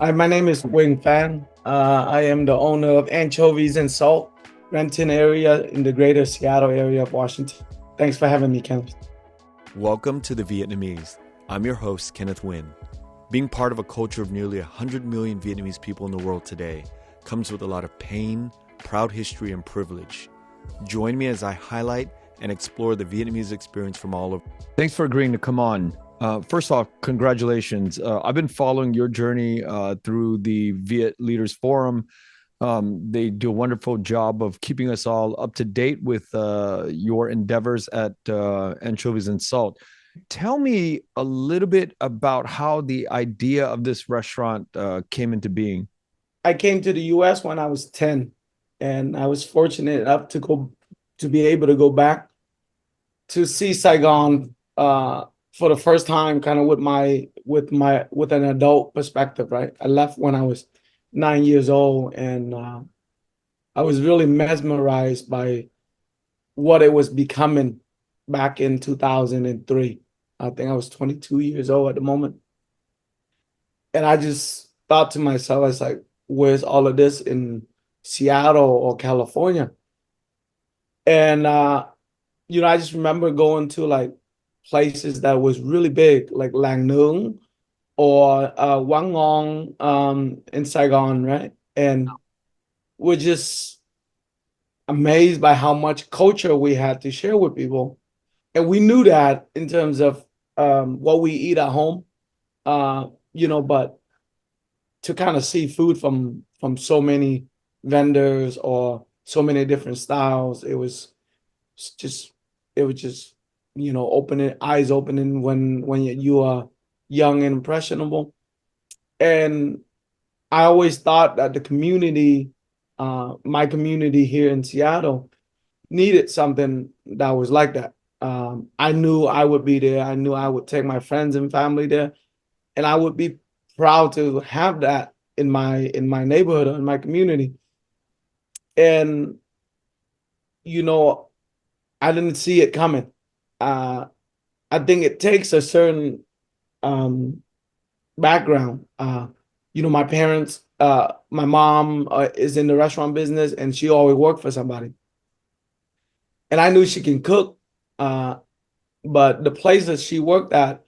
Hi, my name is Phan. I am the owner of Anchovies and Salt, Renton area in the greater Seattle area of Washington. Thanks for having me, Kenneth. Welcome to the Vietnamese. I'm your host, Kenneth Nguyen. Being part of a culture of nearly 100 million Vietnamese people in the world today comes with a lot of pain, proud history, and privilege. Join me as I highlight and explore the Vietnamese experience from all over. Thanks for agreeing to come on. First off, congratulations. I've been following your journey through the Viet Leaders Forum. They do a wonderful job of keeping us all up to date with your endeavors at Anchovies and Salt. Tell me a little bit about how the idea of this restaurant came into being. I came to the US when I was 10, and I was fortunate enough to be able to go back to see Saigon for the first time, kind of with an adult perspective, right? I left when I was 9 years old, and I was really mesmerized by what it was becoming back in 2003. I think I was 22 years old at the moment. And I just thought to myself, I was like, where's all of this in Seattle or California? And I just remember going to like places that was really big, like Lang Nung or Wang Long in Saigon, right? And we're just amazed by how much culture we had to share with people. And we knew that in terms of what we eat at home, but to kind of see food from so many vendors or so many different styles, just it was just opening eyes opening when you are young and impressionable. And I always thought that the community, my community here in Seattle, needed something that was like that. I knew I would be there. I knew I would take my friends and family there, and I would be proud to have that in my neighborhood or in my community. And I didn't see it coming. Uh, I think it takes a certain um, background. My parents, my mom is in the restaurant business, and she always worked for somebody. And I knew she can cook, uh, but the place that she worked at,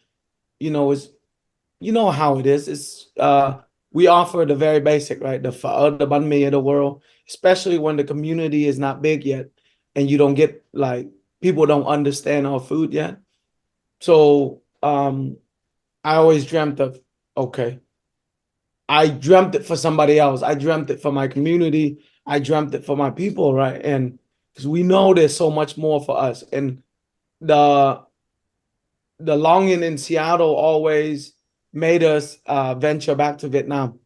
is how it is. It's we offer the very basic, right? The pho, the banh mi of the world, especially when the community is not big yet, and you don't get like people don't understand our food yet. So I always dreamt of, okay, I dreamt it for somebody else. I dreamt it for my community. I dreamt it for my people, right? And because we know there's so much more for us. And the the longing in Seattle always made us venture back to Vietnam,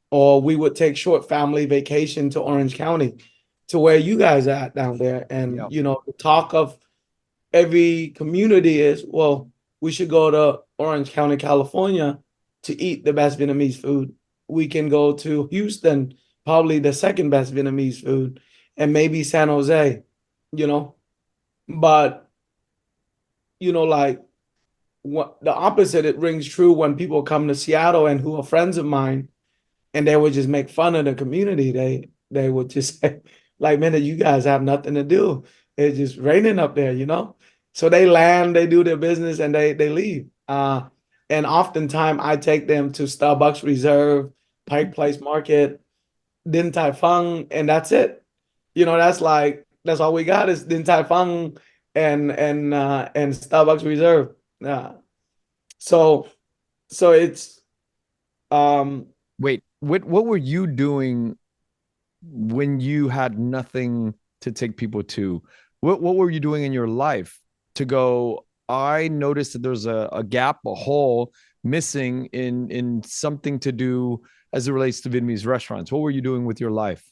or we would take short family vacation to Orange County, to where you guys are at down there. And Yeah. the talk of every community is, well, we should go to Orange County, California to eat the best Vietnamese food. We can go to Houston, probably the second best Vietnamese food, and maybe San Jose, you know. But, like what the opposite, it rings true when people come to Seattle and who are friends of mine, and they would just make fun of the community. They would just say, like, man, you guys have nothing to do. It's just raining up there. So they land, they do their business, and they leave. And oftentimes I take them to Starbucks Reserve, Pike Place Market, Din Tai Fung, and that's it. That's all we got is Din Tai Fung and Starbucks Reserve. So so it's um Wait, what were you doing when you had nothing to take people to? What were you doing in your life to go? I noticed that there's a gap, a hole missing in something to do as it relates to Vietnamese restaurants. What were you doing with your life?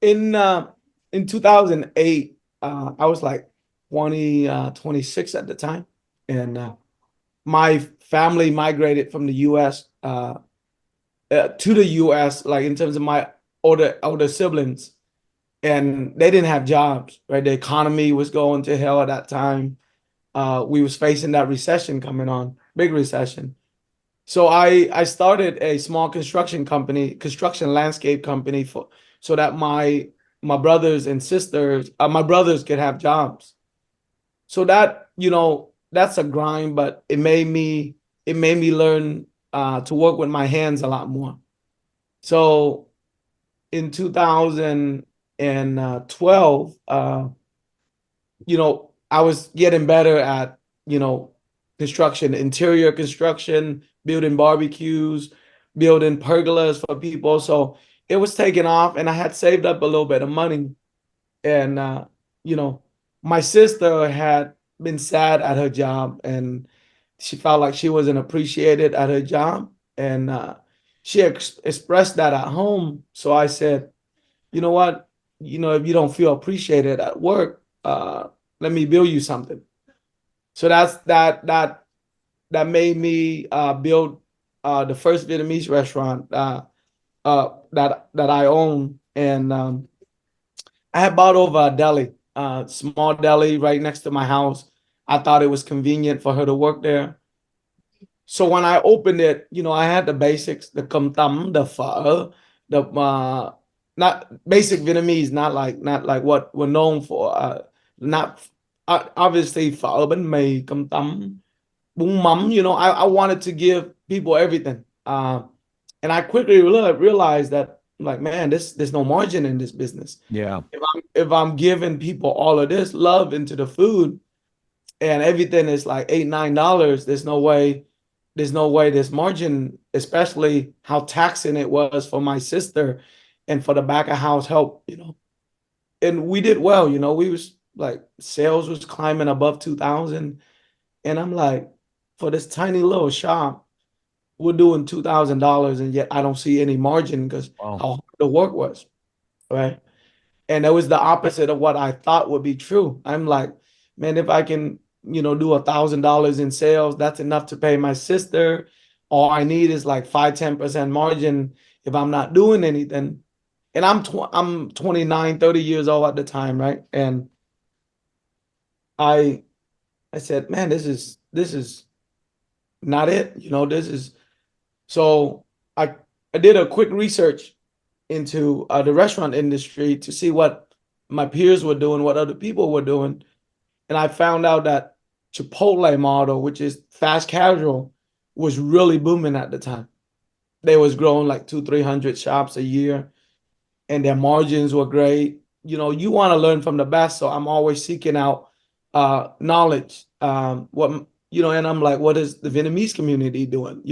in uh in 2008, I was like 26 at the time, and my family migrated from the US to the US, like in terms of my older siblings, and they didn't have jobs, right? The economy was going to hell at that time. We was facing that recession coming on, big recession. So I started a small construction company, construction landscape company for so that my brothers and sisters, my brothers could have jobs. So that, that's a grind, but it made me learn to work with my hands a lot more. So in 2012, I was getting better at, you know, construction, interior construction, building barbecues, building pergolas for people. So it was taking off, and I had saved up a little bit of money. And, you know, my sister had been sad at her job, and she felt like she wasn't appreciated at her job. And she expressed that at home. So I said, you know what? If you don't feel appreciated at work, let me build you something. So that made me build the first Vietnamese restaurant that I own, and I had bought over a deli, small deli right next to my house. I thought it was convenient for her to work there. So when I opened it, I had the basics, the cơm tấm, the phở, the not basic Vietnamese, not like what we're known for. Not obviously phở, bánh mì, cơm tấm, bún mắm. I wanted to give people everything. And I quickly realized that, like, man, there's no margin in this business. Yeah. If I'm giving people all of this love into the food, and everything is like $8, $9, there's no way there's margin, especially how taxing it was for my sister and for the back of house help. And we did well. We was like, sales was climbing above 2,000. And I'm like, for this tiny little shop, we're doing $2,000, and yet I don't see any margin because Wow. how hard the work was, right? And it was the opposite of what I thought would be true. I'm like, man, if I can, do $1,000 in sales, that's enough to pay my sister. All I need is like 5-10% margin if I'm not doing anything. And I'm 29, 30 years old at the time, right? And I I said, man, this is not it. This is so I I did a quick research into the restaurant industry to see what my peers were doing, what other people were doing. And I found out that Chipotle model, which is fast casual, was really booming at the time. They was growing like 200-300 shops a year, and their margins were great. You want to learn from the best, so I'm always seeking out knowledge. And I'm like, what is the Vietnamese community doing?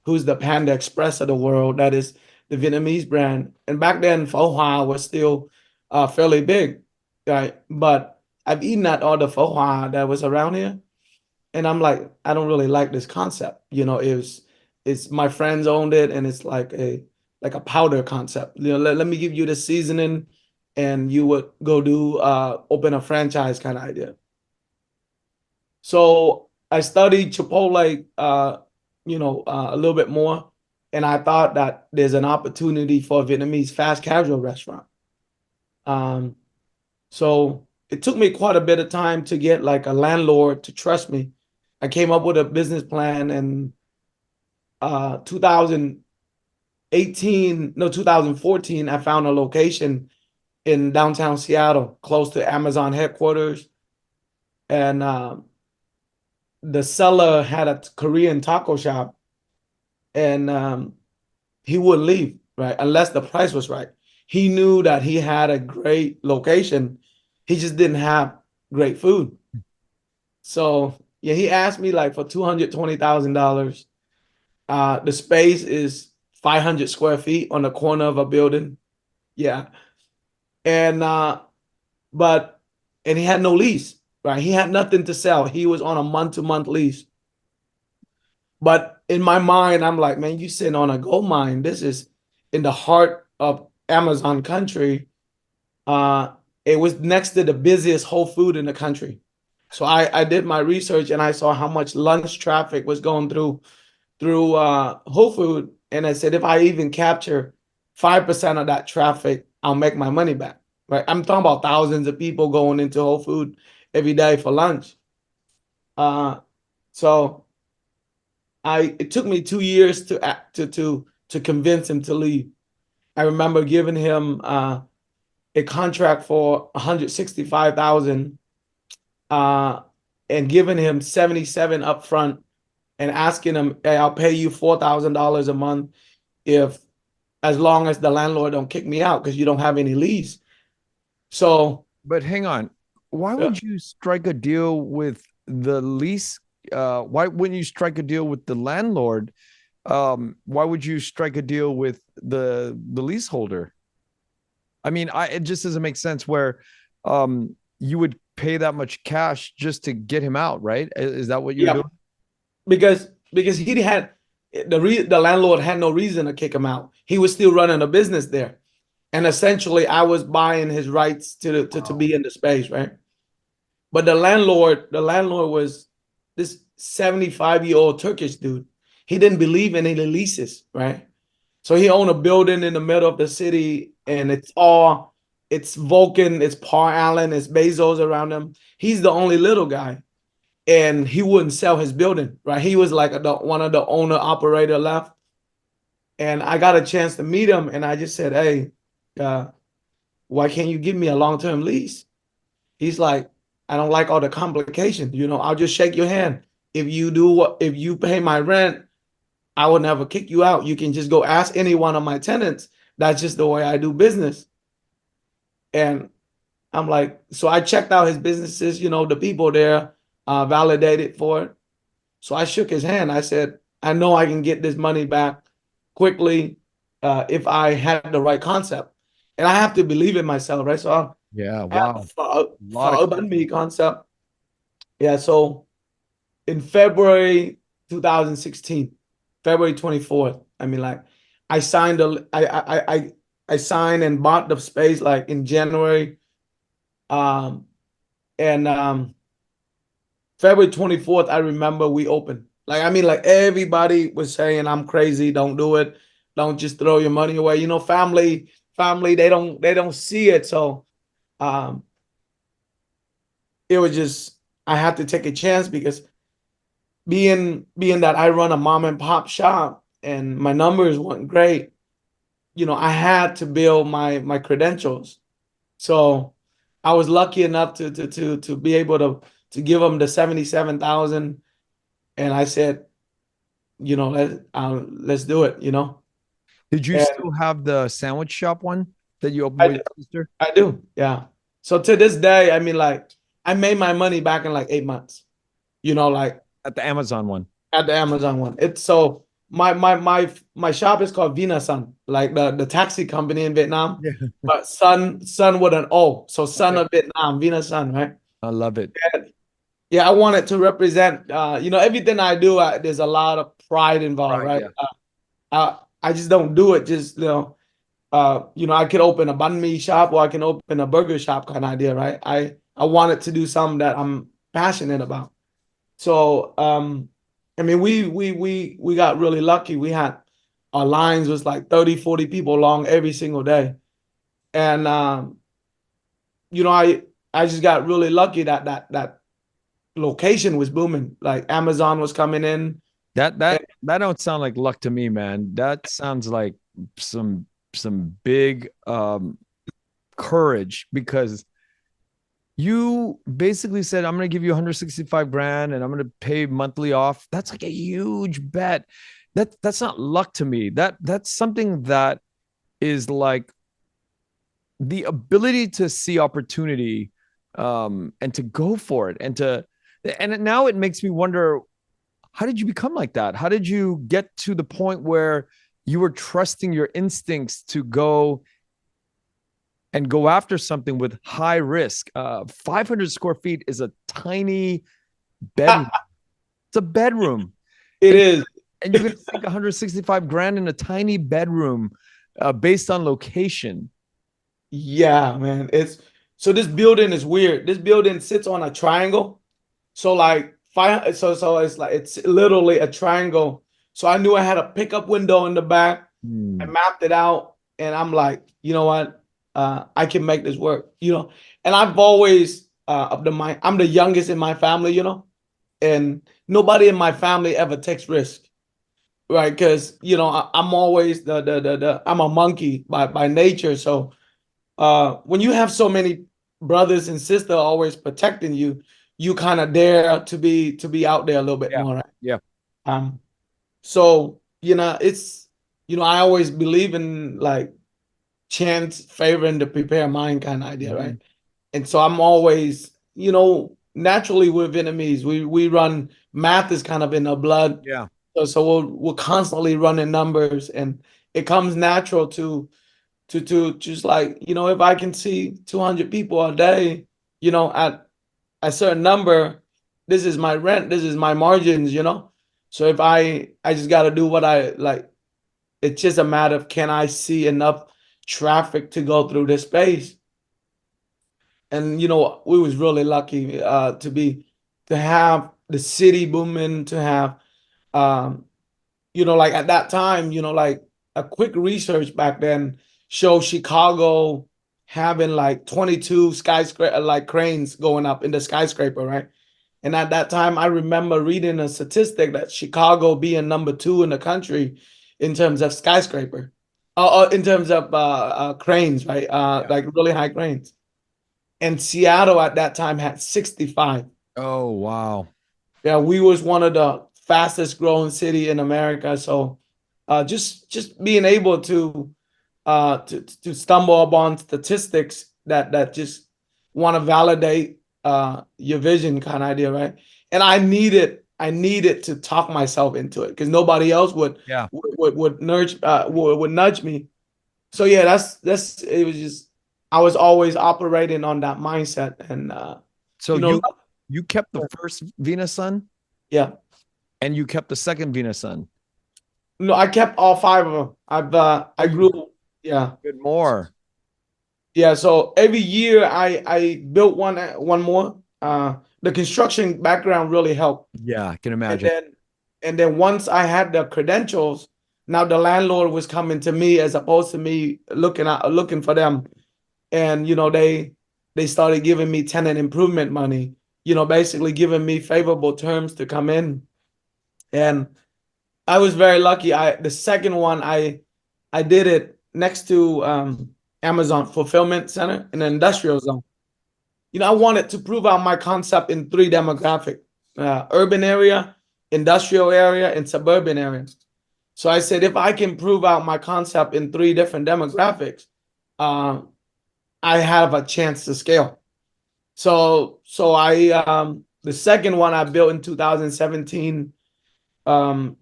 Who's the Panda Express of the world? That is the Vietnamese brand. And back then, pho hoa was still fairly big, right? But I've eaten at all the pho hoa that was around here, and I'm like, I don't really like this concept. It's my friends owned it, and it's like a powder concept. Let me give you the seasoning, and you would go do open a franchise kind of idea. So I studied Chipotle, a little bit more, and I thought that there's an opportunity for a Vietnamese fast casual restaurant. Um, so it took me quite a bit of time to get like a landlord to trust me. I came up with a business plan in 2018, no, 2014. I found a location in downtown Seattle, close to Amazon headquarters. And the seller had a Korean taco shop, and he wouldn't leave, right? Unless the price was right. He knew that he had a great location. He just didn't have great food. So yeah, he asked me like for $220,000. The space is 500 square feet on the corner of a building. Yeah. And but and he had no lease, right? He had nothing to sell. He was on a month-to-month lease. But in my mind, I'm like, man, you sitting on a gold mine. This is in the heart of Amazon country. Uh, it was next to the busiest Whole Food in the country. So I did my research, and I saw how much lunch traffic was going through Whole Food, and I said, if I even capture 5% of that traffic, I'll make my money back. Right? I'm talking about thousands of people going into Whole Food every day for lunch. Uh, so it took me 2 years to convince him to leave. I remember giving him a contract for 165,000 uh, and giving him 77 up front and asking him, hey, I'll pay you $4,000 a month if as long as the landlord don't kick me out because you don't have any lease. So But hang on, why yeah, would you strike a deal with the lease? Why wouldn't you strike a deal with the landlord? Why would you strike a deal with the leaseholder? I mean, it just doesn't make sense where you would pay that much cash just to get him out, right? Is that what you're yeah, doing? because he had the landlord had no reason to kick him out. He was still running a business there, and essentially I was buying his rights to Wow. be in the space, right? But the landlord was this 75-year-old Turkish dude. He didn't believe in any leases, right? So he owned a building in the middle of the city, and it's Vulcan, it's Par Allen, it's Bezos around him. He's the only little guy, and he wouldn't sell his building, right? He was like one of the owner operator left, and I got a chance to meet him, and I just said, "Hey, uh, why can't you give me a long-term lease?" He's like, "I don't like all the complications. I'll just shake your hand. If you pay my rent, I will never kick you out. You can just go ask any one of my tenants. That's just the way I do business." And I'm like, so I checked out his businesses, the people there validated for it. So I shook his hand. I said, I know I can get this money back quickly if I had the right concept. And I have to believe in myself, right? So Yeah, I have wow. A lot of for me concept. Yeah, so in February 2016, February 24th. I mean, like, I signed I signed and bought the space like in January, um, and February 24th. I remember we opened. Like, I mean, like everybody was saying, "I'm crazy. Don't do it. Don't just throw your money away." Family, they don't see it. So, um, it was just I had to take a chance because being that I run a mom and pop shop and my numbers weren't great, I had to build my credentials. So I was lucky enough to be able to give them the 77,000, and I said, let's do it. Did you And still have the sandwich shop one that you opened with I your sister I do, yeah. So to this day, I mean, like, I made my money back in like 8 months. Like at the Amazon one? at the Amazon one. It's so my shop is called Vinason, like the taxi company in Vietnam, Yeah. but sun with an O, so son Okay. of Vietnam, Vinason, right? I love it. And yeah, I wanted to represent, everything I do. There's a lot of pride involved, Right. right? Yeah. I just don't do it just I could open a banh mi shop or I can open a burger shop kind of idea, right? I wanted to do something that I'm passionate about. So I mean we got really lucky. We had our lines was like 30, 40 people long every single day. And you know, I just got really lucky that location was booming. Like Amazon was coming in. That And that that don't sound like luck to me, man. That sounds like some big courage because you basically said, I'm going to give you 165 grand and I'm going to pay monthly off. That's like a huge bet. That's not luck to me. That's something that is like the ability to see opportunity and to go for it and now it makes me wonder, how did you become like that? How did you get to the point where you were trusting your instincts to go after something with high risk? 500 square feet is a tiny bedroom. It's a bedroom. it And, is. and you're going to sink 165 grand in a tiny bedroom based on location. Yeah, man. So this building is weird. This building sits on a triangle. So like so it's like it's literally a triangle. So I knew I had a pickup window in the back. I Hmm. mapped it out, and I'm like, you know what? I can make this work. And I've always of the mind. I'm the youngest in my family, and nobody in my family ever takes risk. right? Because I'm always I'm a monkey by nature. So when you have so many brothers and sisters always protecting you, you kind of dare to be out there a little bit Yeah. more, right? Yeah. Um, so it's I always believe in like chance favoring the prepare mind kind of idea, Hmm. right? And so I'm always, naturally we're Vietnamese. We run math is kind of in our blood. Yeah. So we're constantly running numbers, and it comes natural to just like, if I can see 200 people a day, at a certain number, this is my rent, this is my margins. So if I just got to do what I like. It's just a matter of, can I see enough traffic to go through this space? And we was really lucky to have the city booming, to have um like at that time, like a quick research back then showed Chicago having like 22 skyscraper like cranes going up in the skyscraper, right? And at that time, I remember reading a statistic that Chicago being number two in the country in terms of skyscraper, in terms of cranes, right? Yeah. Like really high cranes. And Seattle at that time had 65. Oh, wow. Yeah, we was one of the fastest growing city in America. So just being able to stumble upon statistics that just want to validate your vision kind of idea, right? And I needed to talk myself into it because nobody else would Yeah. would nudge me. So yeah, that's it was just I was always operating on that mindset, and So you know you kept the first Vinason yeah. and you kept the second Vinason. No, I kept all five of them. Oh, I you grew, yeah. did more. Yeah, so every year I built one more. The construction background really helped. Yeah, I can And imagine. then once I had the credentials, now the landlord was coming to me as opposed to me looking for them. And they started giving me tenant improvement money, basically giving me favorable terms to come in. And I was very lucky. The second one I did it next to Amazon fulfillment center in an industrial zone. I wanted to prove out my concept in three demographic: urban area, industrial area, and suburban area. So I said, if I can prove out my concept in three different demographics, uh, I have a chance to scale. So I the second one I built in 2017. Um,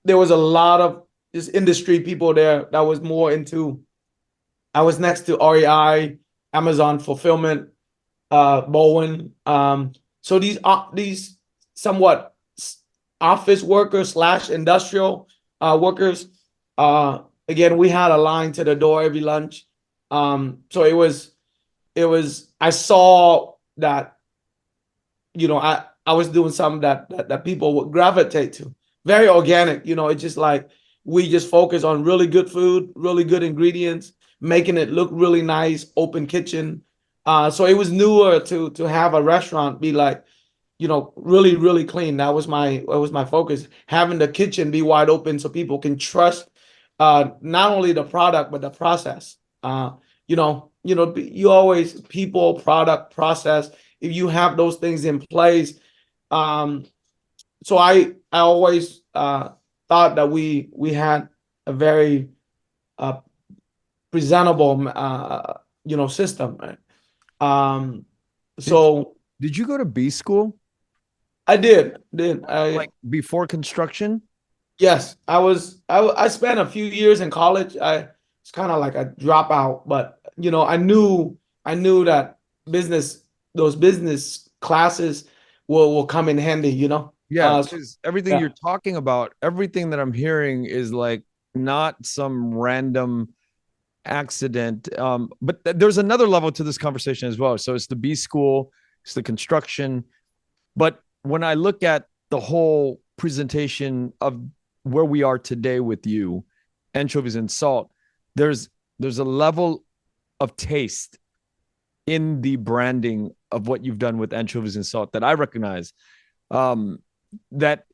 there was a lot of just industry people there that was more into. I was next to REI, Amazon fulfillment, Bowen. So these somewhat office workers slash industrial workers. Again, we had a line to the door every lunch. So it was I saw that I was doing something that people would gravitate to. Very organic, it's just like we just focus on really good food, really good ingredients, making it look really nice, open kitchen. So it was newer to have a restaurant be like, really, really clean. That was my focus. Having the kitchen be wide open so people can trust not only the product but the process. You always people, product, process. If you have those things in place, um, so I always thought that we had a very uh, presentable system. Right? Um, Did so did you go to B school I did I like before construction? yes, I spent a few years in college. It's kind of like a dropout, but I knew that business those business classes will come in handy. Yeah, So, because everything yeah. you're talking about, everything that I'm hearing is like not some random accident. But there's another level to this conversation as well. So it's the B school, it's the construction. But when I look at the whole presentation of where we are today with you, anchovies and salt, there's there's a level of taste in the branding of what you've done with anchovies and salt that I recognize. Um, that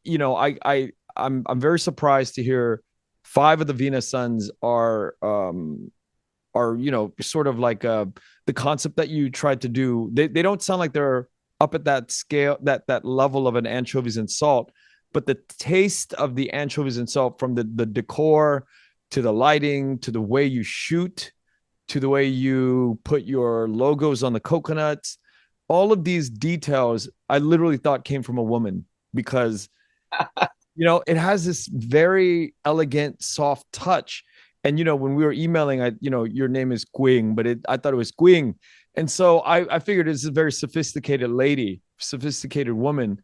I'm very surprised to hear five of the Vinasons are sort of like the concept that you tried to do. They don't sound like they're up at that scale, that level of an anchovies and salt, but the taste of the anchovies and salt, from the decor to the lighting to the way you shoot to the way you put your logos on the coconuts, all of these details I literally thought came from a woman, because it has this very elegant, soft touch. And when we were emailing, your name is Quyen, but I thought it was Quyen. And so I figured it's a very sophisticated lady, sophisticated woman.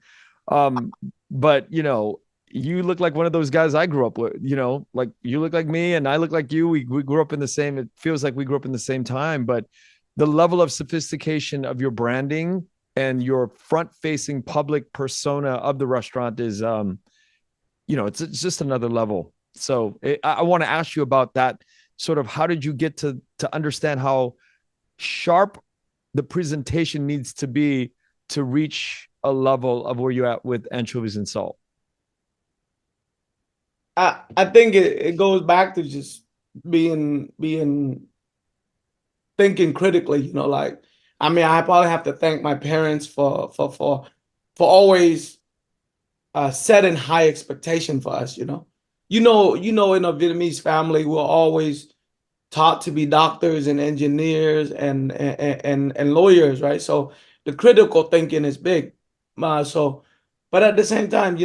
Um, but you look like one of those guys I grew up with. Like you look like me, and I look like you. We grew up in the same. It feels like we grew up in the same time. But the level of sophistication of your branding and your front-facing public persona of the restaurant is it's just another level. So I want to ask you about that. Sort of, how did you get to understand how sharp the presentation needs to be to reach a level of where you're at with anchovies and salt? I think it goes back to just being thinking critically, like, I mean, I probably have to thank my parents for always setting high expectation for us, in a Vietnamese family, we're always taught to be doctors and engineers and lawyers, right? So the critical thinking is big. But at the same time,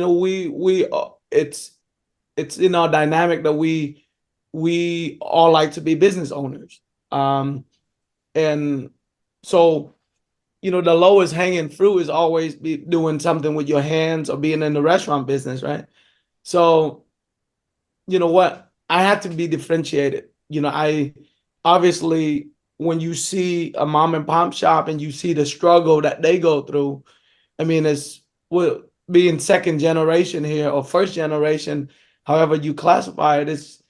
it's in our dynamic that we all like to be business owners. And so, the lowest hanging fruit is always be doing something with your hands or being in the restaurant business, right? So, you know what? I had to be differentiated. I obviously, when you see a mom and pop shop and you see the struggle that they go through, I mean, it's, well, being second generation here or first generation, however you classify it, is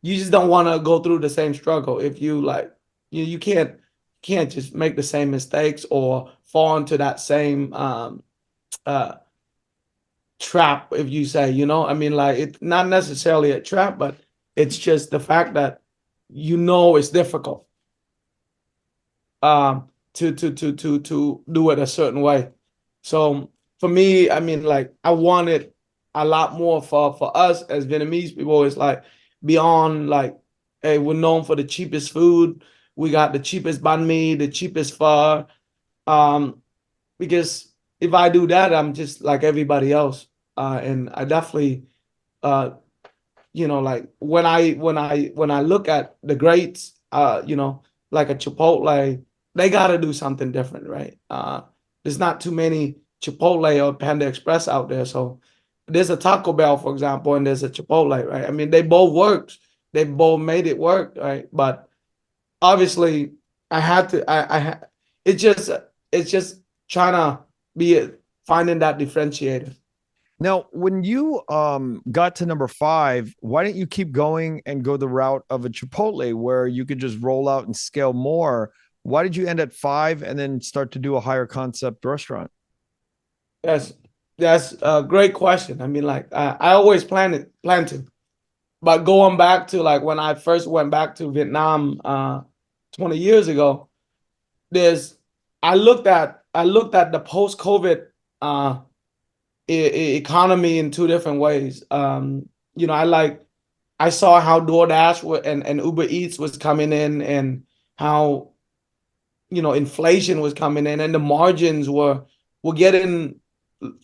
you just don't want to go through the same struggle. If you like, you can't just make the same mistakes or fall into that same uh trap, if you say, I mean, like, it's not necessarily a trap, but it's just the fact that it's difficult to do it a certain way. So for me, I mean, like, I wanted a lot more for us as Vietnamese people. It's like, beyond, like, hey, we're known for the cheapest food. We got the cheapest banh mi, the cheapest pho. Um, because if I do that, I'm just like everybody else. And I definitely, uh, like, when I look at the greats, like a Chipotle, they got to do something different, right? There's not too many Chipotle or Panda Express out there. So there's a Taco Bell, for example, and there's a Chipotle, right? I mean, they both worked. They both made it work, right? But obviously, I had to. It's just trying to be finding that differentiator. Now, when you got to number five, why didn't you keep going and go the route of a Chipotle where you could just roll out and scale more? Why did you end at five and then start to do a higher concept restaurant? That's a great question. I mean, like, I always plan to, but going back to, like, when I first went back to Vietnam 20 years ago, there's I looked at the post COVID economy in two different ways. I saw how DoorDash and Uber Eats was coming in, and how inflation was coming in, and the margins were getting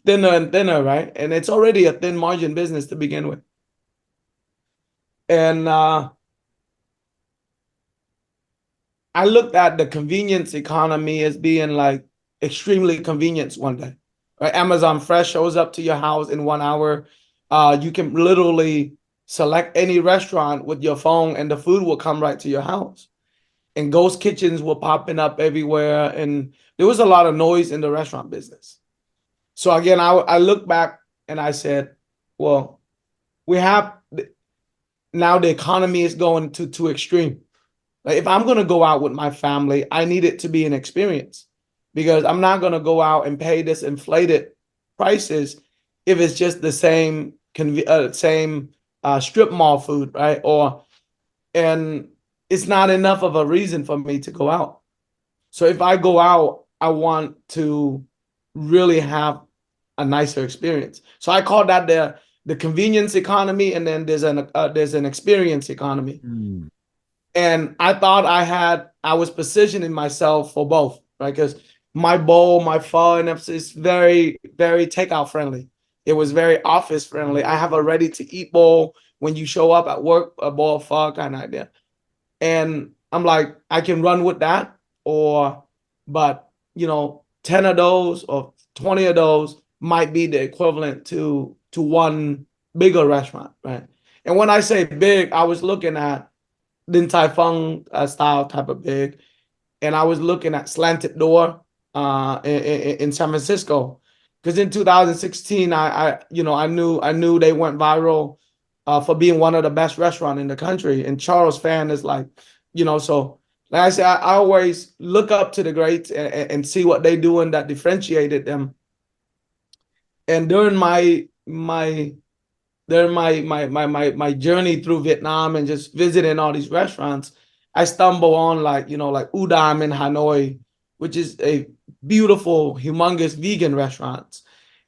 thinner and thinner, right? And it's already a thin margin business to begin with. And I looked at the convenience economy as being, like, extremely convenient one day. Right? Amazon Fresh shows up to your house in 1 hour. You can literally select any restaurant with your phone, and the food will come right to your house. And ghost kitchens were popping up everywhere, and there was a lot of noise in the restaurant business. So again, I look back and I said, well, we have now the economy is going to too extreme. Like, if I'm gonna go out with my family, I need it to be an experience, because I'm not gonna go out and pay this inflated prices if it's just the same same strip mall food, right? And it's not enough of a reason for me to go out. So if I go out, I want to really have a nicer experience. So I call that the convenience economy, and then there's an experience economy. Mm. And I thought I was positioning myself for both, right? Because my bowl, my pho, and it's very, very takeout friendly. It was very office friendly. I have a ready to eat bowl when you show up at work, a bowl of pho kind of idea. And I'm like, I can run with that, but 10 of those or 20 of those might be the equivalent to one bigger restaurant, right? And when I say big, I was looking at Din Tai Fung style type of big, and I was looking at Slanted Door in San Francisco, because in 2016 I knew they went viral for being one of the best restaurant in the country, and Charles Phan is like, so like I said, I always look up to the greats and see what they doing that differentiated them. And during my journey through Vietnam and just visiting all these restaurants, I stumble on like Udam in Hanoi, which is a beautiful, humongous vegan restaurant.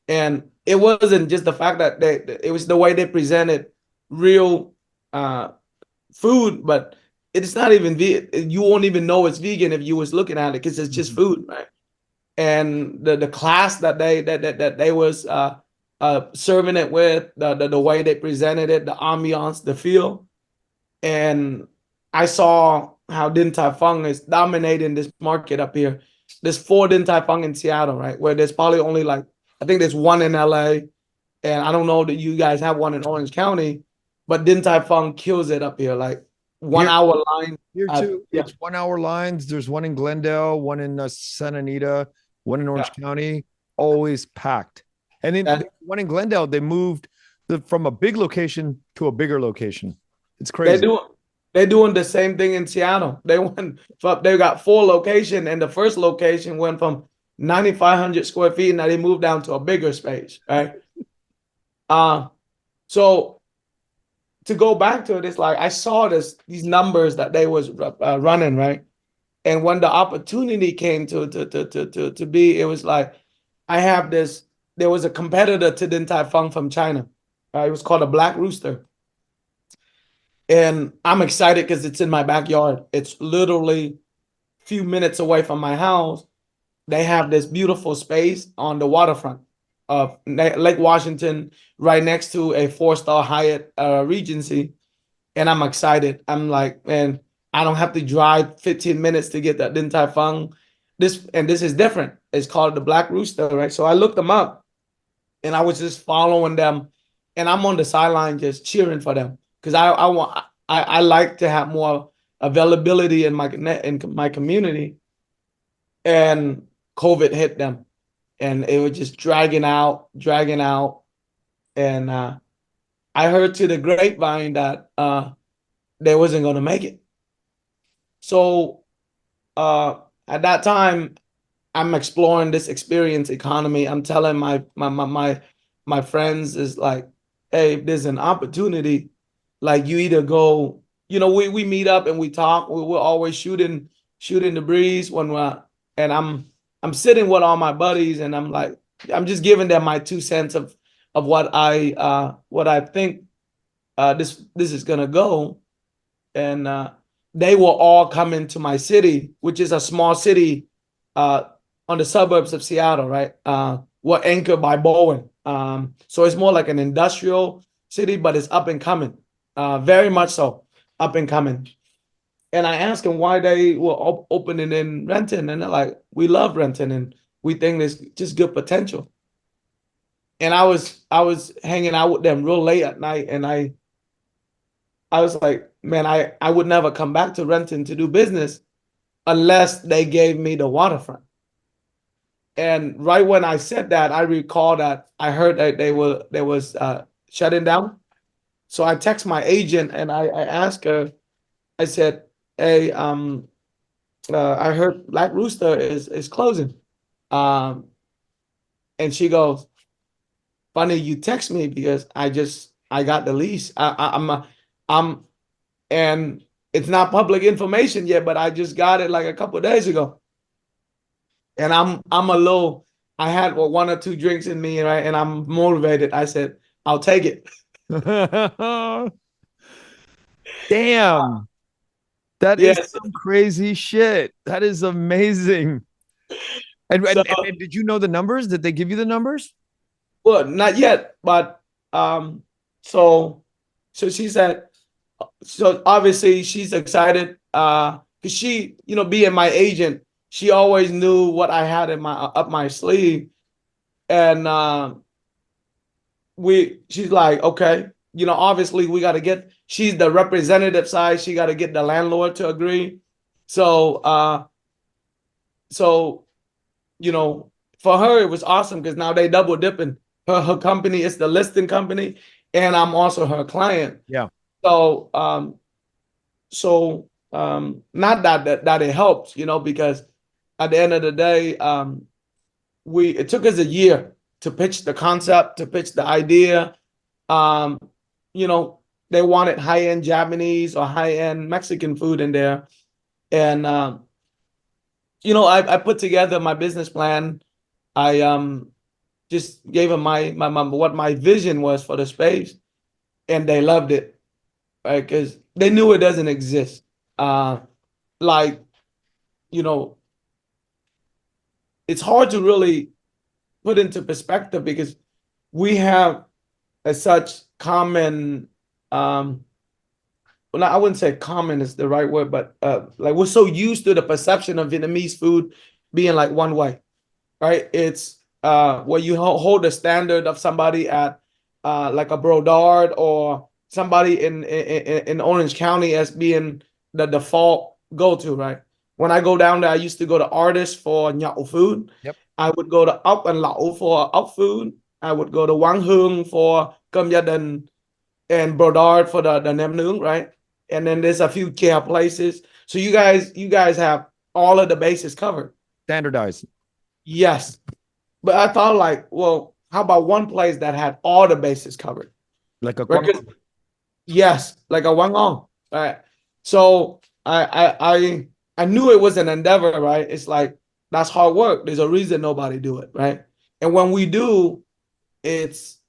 And it wasn't just the fact that it was the way they presented real uh, food, but it's not even you won't even know it's vegan if you was looking at it, because it's just food, right? And the class that they was serving it with, the way they presented it, the ambiance, the feel. And I saw how Din Tai Fung is dominating this market up here. There's 4 Din Tai Fung in Seattle, right? Where there's probably only like, I think there's one in LA, and I don't know that you guys have one in Orange County, but Din Tai Fung kills it up here. Like one Here, hour line. here too. Yeah, It's 1 hour lines. There's one in Glendale, one in Santa Anita, one in yeah. Orange County, always packed. And then And one in Glendale, they moved from a big location to a bigger location. It's they crazy. do they're doing the same thing in Seattle. They got 4 locations, and the first location went from 9,500 square feet, and now they moved down to a bigger space, right? Uh so to go back to it, it's like I saw these numbers that they was running, right? And when the opportunity came to be, it was like I have this. There was a competitor to Din Tai Fung from China. It was called a Black Rooster, and I'm excited because it's in my backyard. It's literally a few minutes away from my house. They have this beautiful space on the waterfront of Lake Washington, right next to a 4-star Hyatt Regency. And I'm excited. I'm like, man, I don't have to drive 15 minutes to get that Din Tai Fung. This is different. It's called the Black Rooster, right? So I looked them up, and I was just following them, and I'm on the sideline just cheering for them, because I like to have more availability in my community. And COVID hit them, and it was just dragging out. And I heard to the grapevine that they wasn't going to make it. So at that time, I'm exploring this experience economy. I'm telling my friends is like, hey, if there's an opportunity, like you either go, we meet up and we talk. We're always shooting the breeze and I'm sitting with all my buddies, and I'm like, I'm just giving them my 2 cents of what I think this is gonna go. And they will all come into my city, which is a small city uh, on the suburbs of Seattle, right? We're anchored by Bowen. So it's more like an industrial city, but it's up and coming, very much so, up and coming. And I asked them why they were opening in Renton, and they're like, we love Renton, and we think there's just good potential. And I was hanging out with them real late at night, and I was like, man, I would never come back to Renton to do business unless they gave me the waterfront. And right when I said that, I recall that I heard that they was shutting down. So I text my agent, and I asked her. I said, "Hey, I heard Black Rooster is closing," um, and she goes, funny you text me because I got the lease. I'm and it's not public information yet, but I just got it like a couple of days ago. And I'm a little, I had one or two drinks in me, right? And I'm motivated. I said, I'll take it. Damn. That is Yes. some crazy shit. That is amazing. And, So, and, and did you know the numbers? Did they give you the numbers? well, not yet, but so she said, so obviously she's excited. Because she, being my agent, she always knew what I had in my up my sleeve. And she's like, okay, obviously we got to get, she's the representative side, she got to get the landlord to agree. So for her it was awesome because now they double dipping. Her company is the listing company, and I'm also her client. Yeah. So not that it helps, because at the end of the day, it took us a year to pitch the concept, to pitch the idea. Um, they wanted high-end Japanese or high-end Mexican food in there. And I put together my business plan. I just gave them my what my vision was for the space, and they loved it, right? Because they knew it doesn't exist. Like, you know, it's hard to really put into perspective because we have such common, well, I wouldn't say common is the right word, but like we're so used to the perception of Vietnamese food being like one way, right? It's where you hold the standard of somebody at like a Brodard or somebody in Orange County as being the default go-to, right? When I go down there, I used to go to Artist for nhậu food. Yep. I would go to Ốc and Lẩu for ốc food. I would go to Quang Hương for cơm gia đình and Brodard for the nem nướng, right? And then there's a few care places. So you guys have all of the bases covered. Standardized. Yes. But I thought like, well, how about one place that had all the bases covered? Like a Right? Yes, like a Wang Ong. Right. So I knew it was an endeavor, right? It's like that's hard work. There's a reason nobody do it, right? And when we do, it's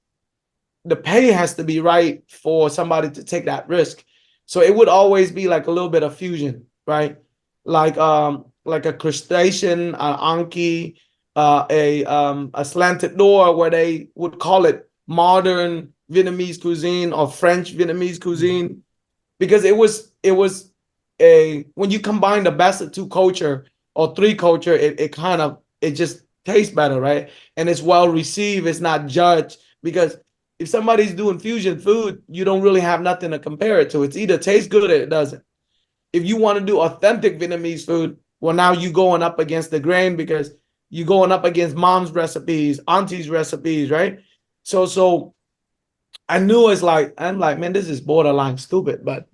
the pay has to be right for somebody to take that risk. So it would always be like a little bit of fusion, right? Like a crustacean, an anki, a slanted door where they would call it modern Vietnamese cuisine or French Vietnamese cuisine, because it was a when you combine the best of two culture or three culture, it just tastes better, right? And it's well received. It's not judged because if somebody's doing fusion food, you don't really have nothing to compare it to. It's either tastes good or it doesn't. If you want to do authentic Vietnamese food, well, now you going up against the grain because you're going up against mom's recipes, auntie's recipes, right? So I knew I'm like, man, this is borderline stupid, but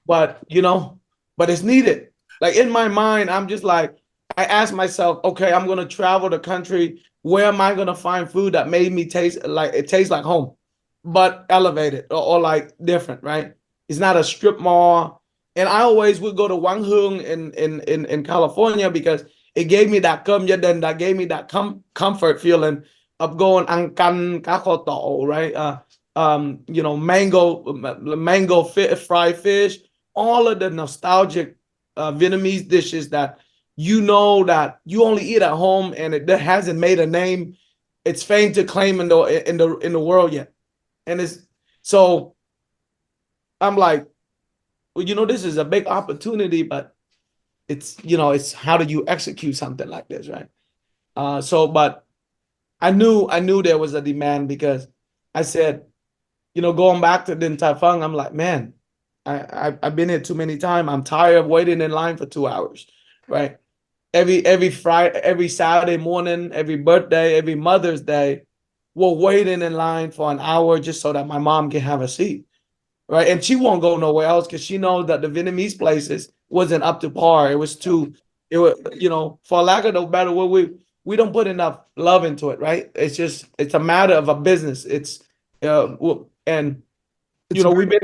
but it's needed. Like in my mind, I'm just like, I asked myself, okay, I'm gonna travel the country. Where am I gonna find food that made me taste like it tastes like home, but elevated or like different, right? It's not a strip mall. And I always would go to Wang Hung in California because it gave me that cơm gia đình, that gave me that comfort feeling of going ăn canh cá kho tộ, right? Mango fried fish, all of the nostalgic Vietnamese dishes that that you only eat at home and it hasn't made a name, its fame to claim in the world yet. And it's so I'm like, well, this is a big opportunity, but it's how do you execute something like this, right? But I knew there was a demand because I said, going back to Din Tai Fung, I'm like, man, I've been here too many times. I'm tired of waiting in line for 2 hours, right? Every Friday, every Saturday morning, every birthday, every Mother's Day, we're waiting in line for an hour just so that my mom can have a seat, right? And she won't go nowhere else because she knows that the Vietnamese places wasn't up to par. It was too, it was, for lack of a better word, we don't put enough love into it, right? It's a matter of a business. And It's a we've very been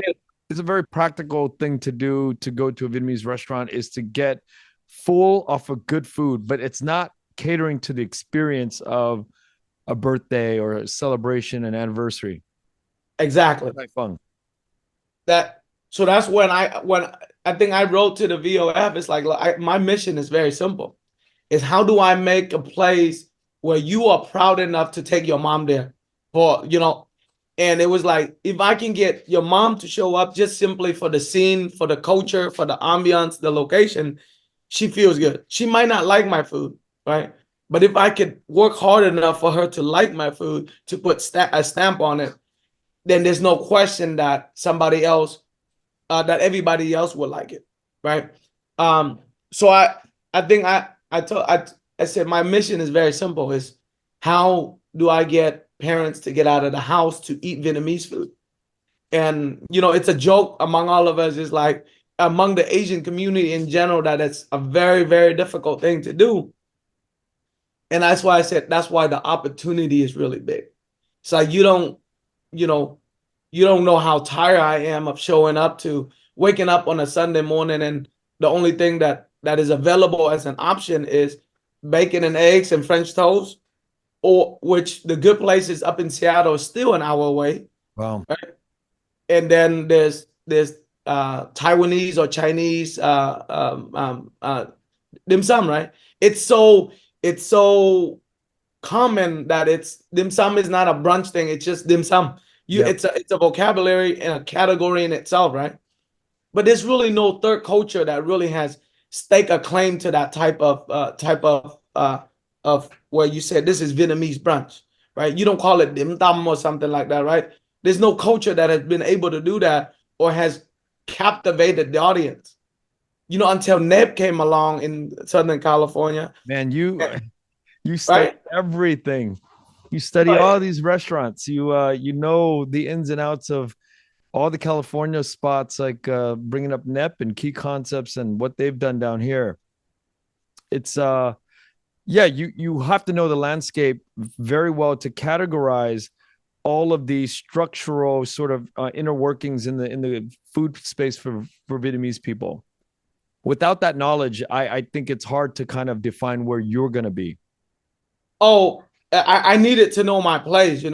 it's a very practical thing to do to go to a Vietnamese restaurant is to get full off of good food, but it's not catering to the experience of a birthday or a celebration, an anniversary. exactly Quite fun. that. So that's when I think I wrote to the VOF. It's like my mission is very simple. Is how do I make a place where you are proud enough to take your mom there for, and it was like, if I can get your mom to show up just simply for the scene, for the culture, for the ambiance, the location, she feels good. She might not like my food, right? But if I could work hard enough for her to like my food, to put a stamp on it, then there's no question that that everybody else would like it, right? So I think I said my mission is very simple: is how do I get parents to get out of the house to eat Vietnamese food? And it's a joke among all of us. Is like among the Asian community in general that it's a very, very difficult thing to do. And that's why I said that's why the opportunity is really big. So you know, you don't know how tired I am of showing up to waking up on a Sunday morning, and the only thing that is available as an option is bacon and eggs and French toast, or which the good places up in Seattle is still an hour away. Wow. Right? And then there's Taiwanese or Chinese dim sum, right? It's so common that it's dim sum is not a brunch thing. It's just dim sum. Yep. It's a vocabulary and a category in itself, right? But there's really no third culture that really has stake a claim to that type of where you said this is Vietnamese brunch, right? You don't call it dim dum or something like that, right? There's no culture that has been able to do that or has captivated the audience. Until Neb came along in Southern California, Man, you study right? everything. You study all these restaurants. You know the ins and outs of all the California spots, like bringing up NEP and key concepts and what they've done down here. It's yeah, you have to know the landscape very well to categorize all of the structural sort of inner workings in the food space for Vietnamese people. Without that knowledge, I think it's hard to kind of define where you're going to be. Oh, I needed to know my place.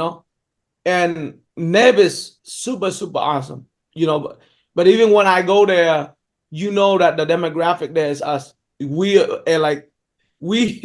And Neb is super, super awesome. But even when I go there, that the demographic there is us. We are like we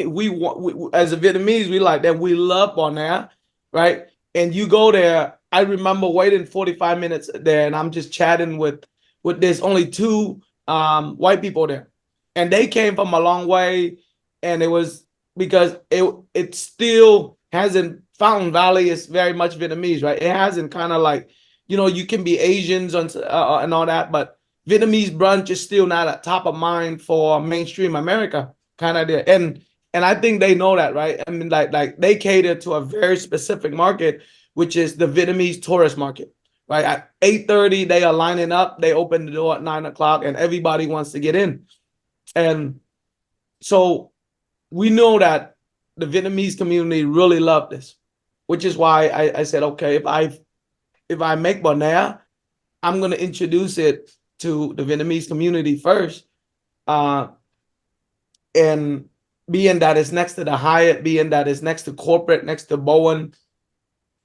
as a Vietnamese, we like that. We love on there, right? And you go there. I remember waiting 45 minutes there, and I'm just chatting with there's only two white people there, and they came from a long way, and it was because it still hasn't. Fountain Valley is very much Vietnamese, right? It hasn't kind of like you can be Asians and all that, but Vietnamese brunch is still not at top of mind for mainstream America, kind of there. And I think they know that, right? I mean, like they cater to a very specific market, which is the Vietnamese tourist market, right? At 8:30, they are lining up. They open the door at 9 o'clock, and everybody wants to get in. And so we know that the Vietnamese community really love this, which is why I said, okay, if I make Bonaire, I'm gonna introduce it to the Vietnamese community first. And being that it's next to the Hyatt, being that it's next to corporate, next to Bowen,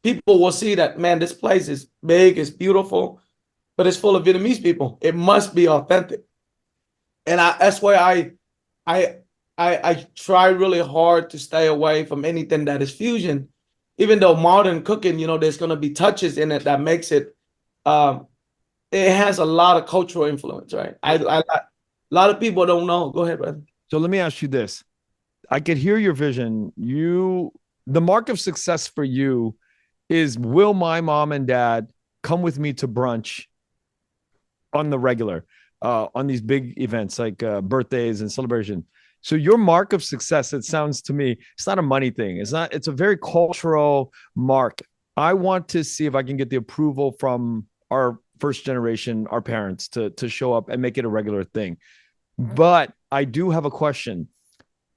people will see that, man, this place is big, it's beautiful, but it's full of Vietnamese people. It must be authentic. And that's why I try really hard to stay away from anything that is fusion, even though modern cooking, there's going to be touches in it that makes it. It has a lot of cultural influence, right? A lot of people don't know. Go ahead, brother. So let me ask you this. I could hear your vision. The mark of success for you is, will my mom and dad come with me to brunch on the regular, on these big events like birthdays and celebration? So your mark of success, it sounds to me, it's not a money thing. It's a very cultural mark. I want to see if I can get the approval from our first generation, our parents, to show up and make it a regular thing. But I do have a question.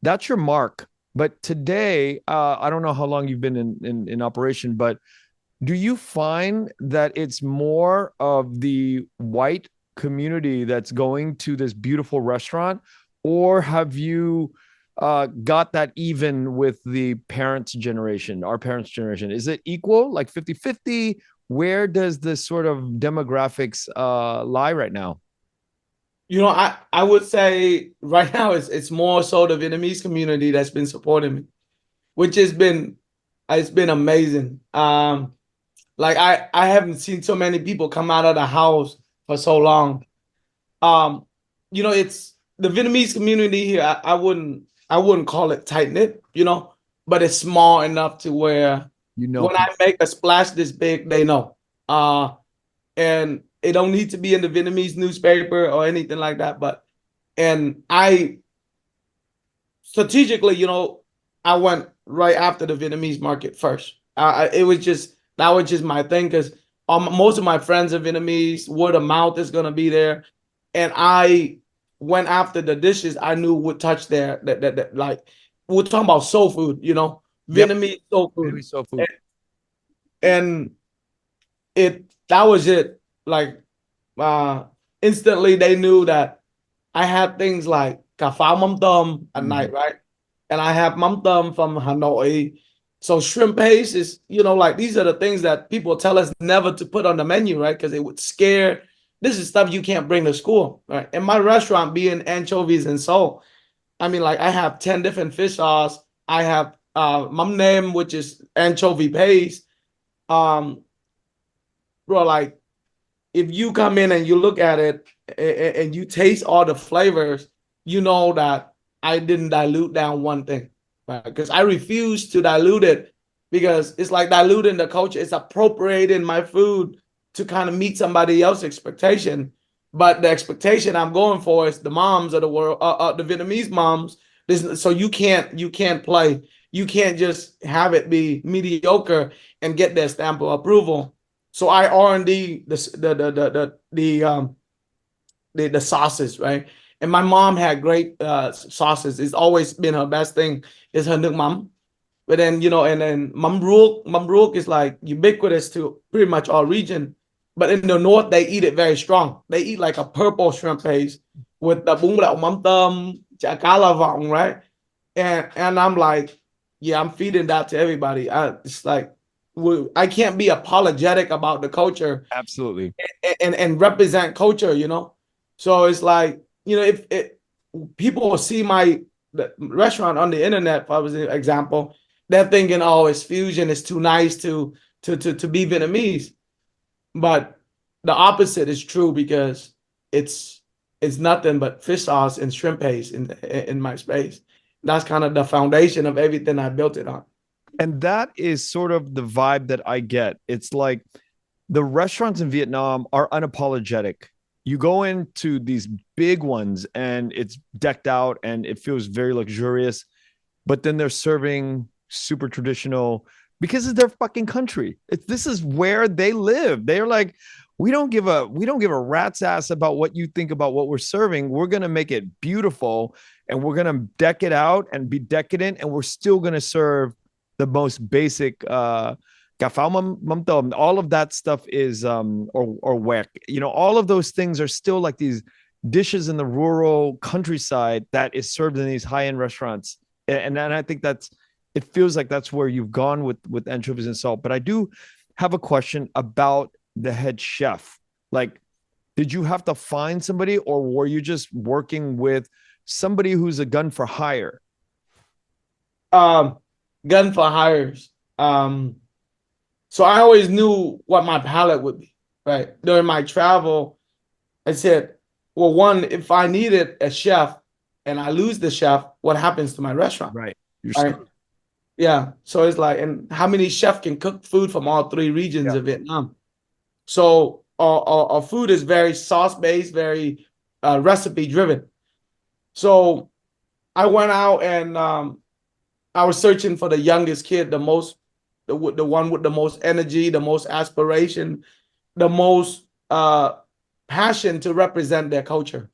That's your mark. But today, I don't know how long you've been in operation, but do you find that it's more of the white community that's going to this beautiful restaurant, or have you got that even with the parents' generation, our parents' generation? Is it equal, like 50-50? Where does this sort of demographics lie right now? I would say right now it's more so the Vietnamese community that's been supporting me, which has been it's been amazing. Like I haven't seen so many people come out of the house for so long. Um, it's the Vietnamese community here. I wouldn't call it tight knit, but it's small enough to where You know, when I make a splash this big, they know. And it don't need to be in the Vietnamese newspaper or anything like that. But and I strategically, I went right after the Vietnamese market first. It was just that was just my thing because most of my friends are Vietnamese. Word of mouth is gonna be there, and I went after the dishes I knew would touch their that like we're talking about soul food, yep, Vietnamese soul maybe food, soul food. and, and it that was it. Like uh, instantly they knew that I had things like cà pháo mắm tôm at Mhm. night, right? And I have mắm tôm from Hanoi. So shrimp paste is, like these are the things that people tell us never to put on the menu, right? Because it would scare. This is stuff you can't bring to school, right? And my restaurant being Anchovies and Salt, I mean, like I have 10 different fish sauce. I have mắm nêm, which is anchovy paste. Um, bro, like if you come in and you look at it and you taste all the flavors, you know that I didn't dilute down one thing, right? Because I refuse to dilute it because it's like diluting the culture. It's appropriating my food to kind of meet somebody else's expectation. But the expectation I'm going for is the moms of the world, the Vietnamese moms. So you can't play. You can't just have it be mediocre and get their stamp of approval. So I R&D the sauces, right? And my mom had great sauces. It's always been her best thing is her nước mắm. But then and then mắm ruốc is like ubiquitous to pretty much all region. But in the north, they eat it very strong. They eat like a purple shrimp paste with the bún đậu mắm tôm, chả cá la vọng, right? And I'm like, yeah, I'm feeding that to everybody. It's like I can't be apologetic about the culture Absolutely. and represent culture, So it's like, if people will see my the restaurant on the internet, if I was an example, they're thinking, oh, it's fusion, it's too nice to be Vietnamese. But the opposite is true because it's it's nothing but fish sauce and shrimp paste in my space. That's kind of the foundation of everything I built it on. And that is sort of the vibe that I get. It's like the restaurants in Vietnam are unapologetic. You go into these big ones and it's decked out and it feels very luxurious, but then they're serving super traditional because it's their fucking country. This is where they live. They're like, we don't give a rat's ass about what you think about what we're serving. We're gonna make it beautiful and we're gonna deck it out and be decadent, and we're still gonna serve the most basic cà pháo mắm tôm. All of that stuff is or whack. All of those things are still like these dishes in the rural countryside that is served in these high-end restaurants. And I think it feels like that's where you've gone with anchovies and salt. But I do have a question about the head chef. Like, did you have to find somebody, or were you just working with somebody who's a gun for hire? Um, gun for hires. So I always knew what my palate would be, right? During my travel, I said, well, one, if I needed a chef and I lose the chef, what happens to my restaurant? Right. You're Right. screwed. Yeah. So it's like, and how many chefs can cook food from all three regions Yeah. of Vietnam? So our food is very sauce based, very recipe driven. So I went out and I was searching for the youngest kid, the one with the most energy, the most aspiration, the most passion to represent their culture.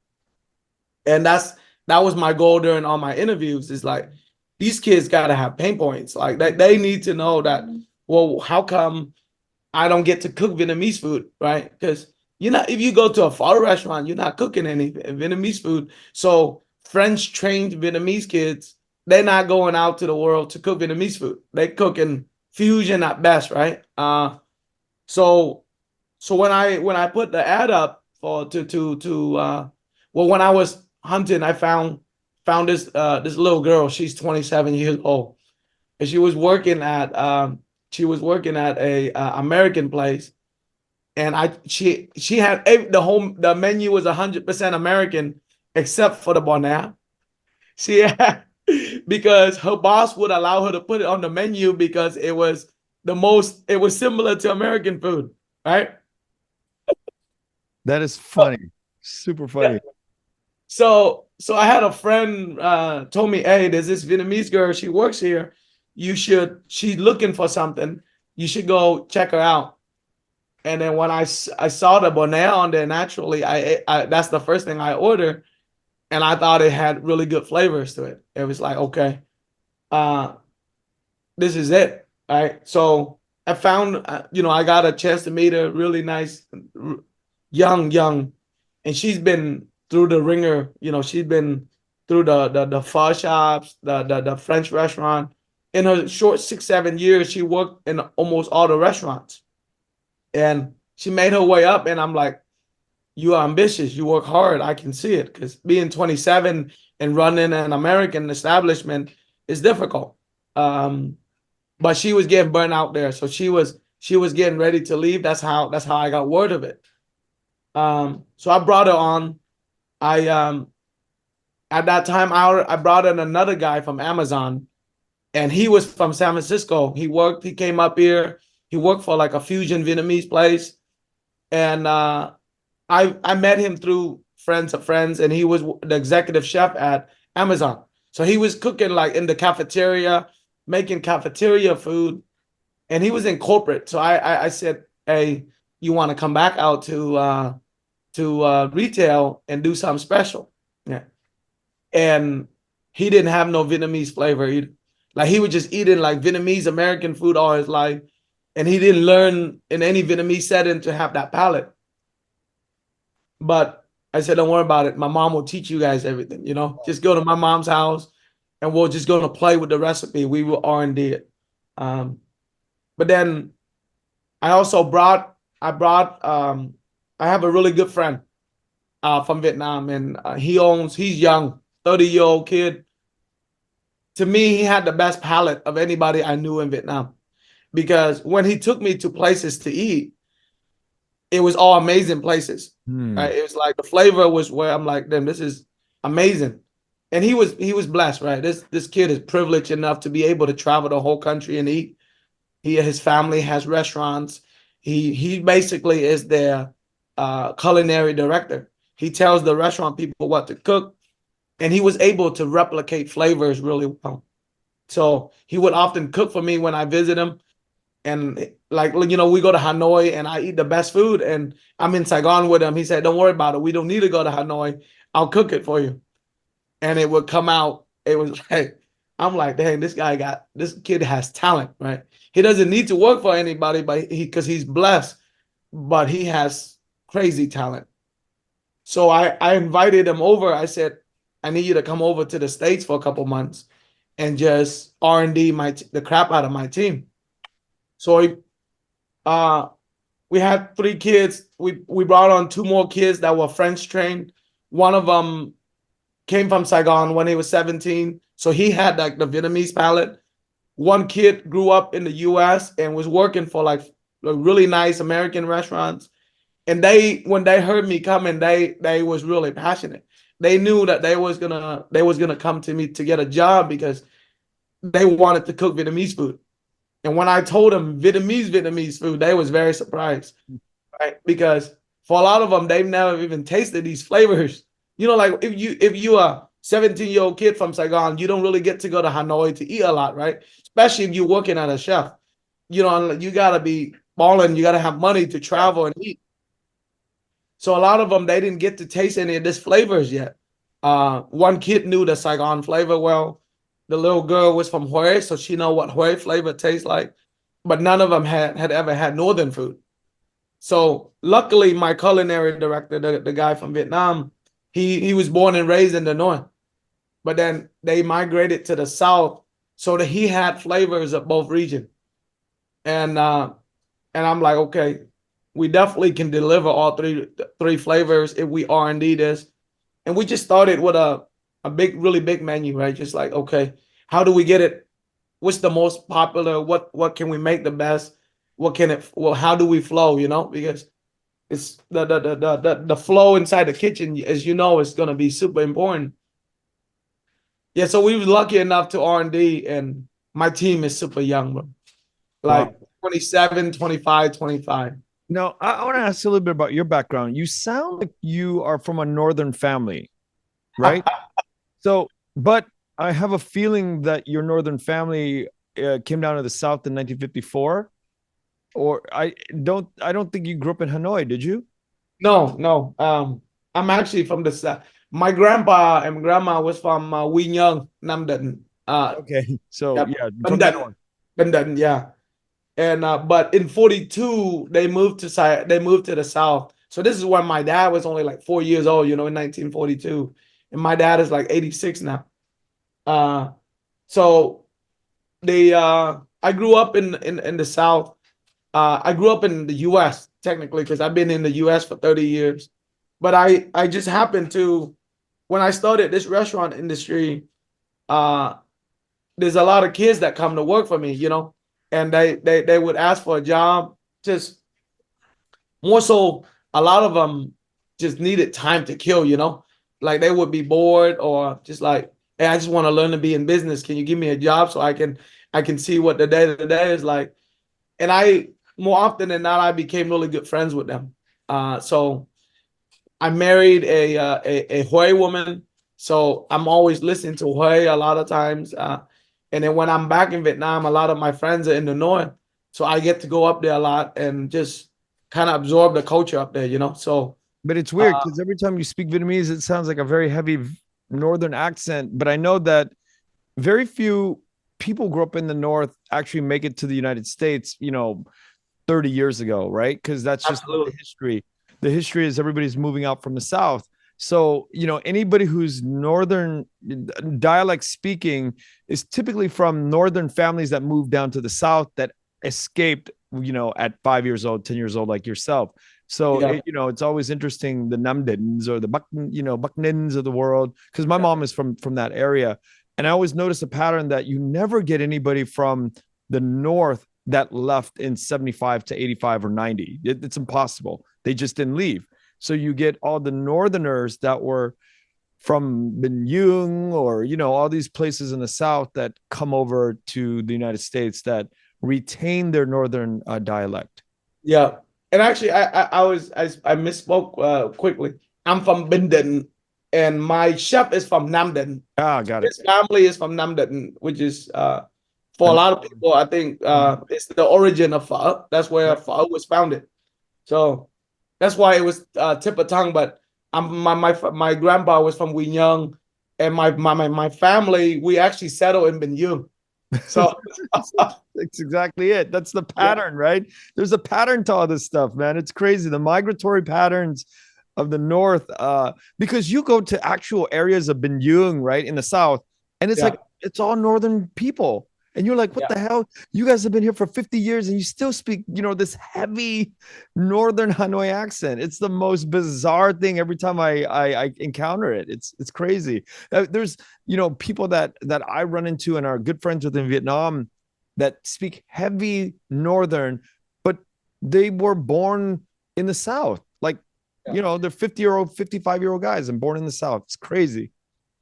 And that was my goal during all my interviews. Is like these kids got to have pain points. Like they need to know that, well, how come I don't get to cook Vietnamese food, right? Because if you go to a pho restaurant, you're not cooking any Vietnamese food. So French trained Vietnamese kids, they're not going out to the world to cook Vietnamese food. They cooking fusion at best, right? So when I put the ad up for to well, when I was hunting, I found this little girl. She's 27 years old, and she was working at a American place, and she had the menu was 100% American except for the bonnet. She had, because her boss would allow her to put it on the menu because it was similar to American food, right? That is funny. Super funny. Yeah. So I had a friend told me, hey, there's this Vietnamese girl. She works here. She's looking for something. You should go check her out. And then when I saw the bonnet on there, naturally, I that's the first thing I ordered, and I thought it had really good flavors to it. It was like, okay, uh, this is it, right? So I found, I got a chance to meet a really nice, young, and she's been through the ringer. She's been through the pho shops, the French restaurant. In her short 6-7 years, she worked in almost all the restaurants, and she made her way up. And I'm like, you are ambitious, you work hard. I can see it, because being 27 and running an American establishment is difficult. But she was getting burnt out there, so she was getting ready to leave. That's how I got word of it. So I brought her on. I At that time, I brought in another guy from Amazon, and he was from San Francisco. He came up here. He worked for like a fusion Vietnamese place, and I met him through friends of friends, and he was the executive chef at Amazon. So he was cooking like in the cafeteria, making cafeteria food, and he was in corporate. So I said, hey, you want to come back out to retail and do something special? Yeah. And he didn't have no Vietnamese flavor either. Like, he was just eating like Vietnamese American food all his life, and he didn't learn in any Vietnamese setting to have that palate. But I said, don't worry about it. My mom will teach you guys everything. Just go to my mom's house, and we're just going to play with the recipe. We will R&D it. But then I also I have a really good friend from Vietnam, and he's young, 30-year-old kid. To me, he had the best palate of anybody I knew in Vietnam, because when he took me to places to eat, it was all amazing places. Right? It was like the flavor was where I'm like, damn, this is amazing. And he was blessed, right? This kid is privileged enough to be able to travel the whole country and eat. His family has restaurants. He basically is their culinary director. He tells the restaurant people what to cook, and he was able to replicate flavors really well. So he would often cook for me when I visit him. And like, we go to Hanoi and I eat the best food, and I'm in Saigon with him. He said, don't worry about it. We don't need to go to Hanoi. I'll cook it for you. And it would come out. It was like, I'm like, dang, this kid has talent, right? He doesn't need to work for anybody, but because he's blessed, but he has crazy talent. So I invited him over. I said, I need you to come over to the States for a couple months and just R&D the crap out of my team. So we had 3 kids. We brought on 2 more kids that were French trained. One of them came from Saigon when he was 17. So he had like the Vietnamese palate. One kid grew up in the US and was working for like really nice American restaurants. And when they heard me coming, they was really passionate. They knew that they was gonna come to me to get a job because they wanted to cook Vietnamese food. And when I told them Vietnamese food, they was very surprised, right? Because for a lot of them, they've never even tasted these flavors. Like if you are a 17-year-old kid from Saigon, you don't really get to go to Hanoi to eat a lot, right? Especially if you're working at a chef. You gotta be balling, you gotta have money to travel and eat. So a lot of them, they didn't get to taste any of these flavors yet. One kid knew the Saigon flavor well. the little girl was from Hue, so she know what Hue flavor tastes like, but none of them had ever had northern food. So luckily, my culinary director, the guy from Vietnam, he was born and raised in the north, but then they migrated to the south, so that he had flavors of both regions. And I'm like, okay, we definitely can deliver all three flavors if we R&D this. And we just started with a big, really big menu, right? Just like, okay, how do we get it? What's the most popular? What can we make the best? What can it? Well, how do we flow? Because it's the flow inside the kitchen, as you know, is going to be super important. Yeah, so we were lucky enough to R&D, and my team is super young, bro. Wow. Like 27, 25, 25. Now, I want to ask you a little bit about your background. You sound like you are from a northern family, right? So, but I have a feeling that your northern family came down to the south in 1954. Or I don't think you grew up in Hanoi, did you? No, no. I'm actually from the south. My grandpa and grandma was from Quy Nhơn, Nam Định. Okay, so Yep, yeah, Bình from the Định, north. Bình Định, yeah. And but in 42, they moved to the south. So this is when my dad was only like 4 years old, in 1942, and my dad is like 86 now. Uh, so I grew up in the south. I grew up in the U.S. technically because I've been in the U.S. for 30 years. But I just happened to, when I started this restaurant industry, uh, there's a lot of kids that come to work for me, and they would ask for a job. Just more so, a lot of them just needed time to kill, like they would be bored or just like, hey, I just want to learn to be in business. Can you give me a job so I can see what the day to day is like? And I, more often than not, I became really good friends with them. So I married a Hue woman, so I'm always listening to Hue a lot of times. And then when I'm back in Vietnam, a lot of my friends are in the north, so I get to go up there a lot and just kind of absorb the culture up there, So But it's weird uh, because every time you speak Vietnamese, it sounds like a very heavy northern accent. But I know that very few people grew up in the north actually make it to the United States, 30 years ago, right? Because that's just not the absolutely, history. The history is everybody's moving out from the south. So, anybody who's northern dialect speaking is typically from northern families that moved down to the south that escaped, at 5 years old, 10 years old, like yourself. So, yeah, it's always interesting the Namdins or the Bucknins of the world, because my yeah, mom is from that area. And I always notice a pattern that you never get anybody from the north that left in 75 to 85 or 90. It's impossible. They just didn't leave. So you get all the northerners that were from Benyung or, all these places in the south that come over to the United States that retain their northern dialect. yeah. And actually, I misspoke quickly. I'm from Bình Định, and my chef is from Nam Định. Ah, got it. His family is from Nam Định, which is for a And lot of people, I think it's the origin of pho. That's where pho was founded. So that's why it was tip of tongue. But my grandpa was from Quy Nhơn, and my family, we actually settled in Bình Dương. So that's exactly it. That's the yeah, pattern, right? There's a pattern to all this stuff, man. It's crazy. The migratory patterns of the north, because you go to actual areas of Benyung, right, in the south, and it's yeah, like it's all northern people. And you're like, what yeah, the hell? You guys have been here for 50 years and you still speak, this heavy northern Hanoi accent. It's the most bizarre thing every time I encounter it. It's crazy. There's, people that I run into and are good friends with in Vietnam that speak heavy northern, but they were born in the south. Like, yeah. they're 50-year-old, 55-year-old guys and born in the south. It's crazy,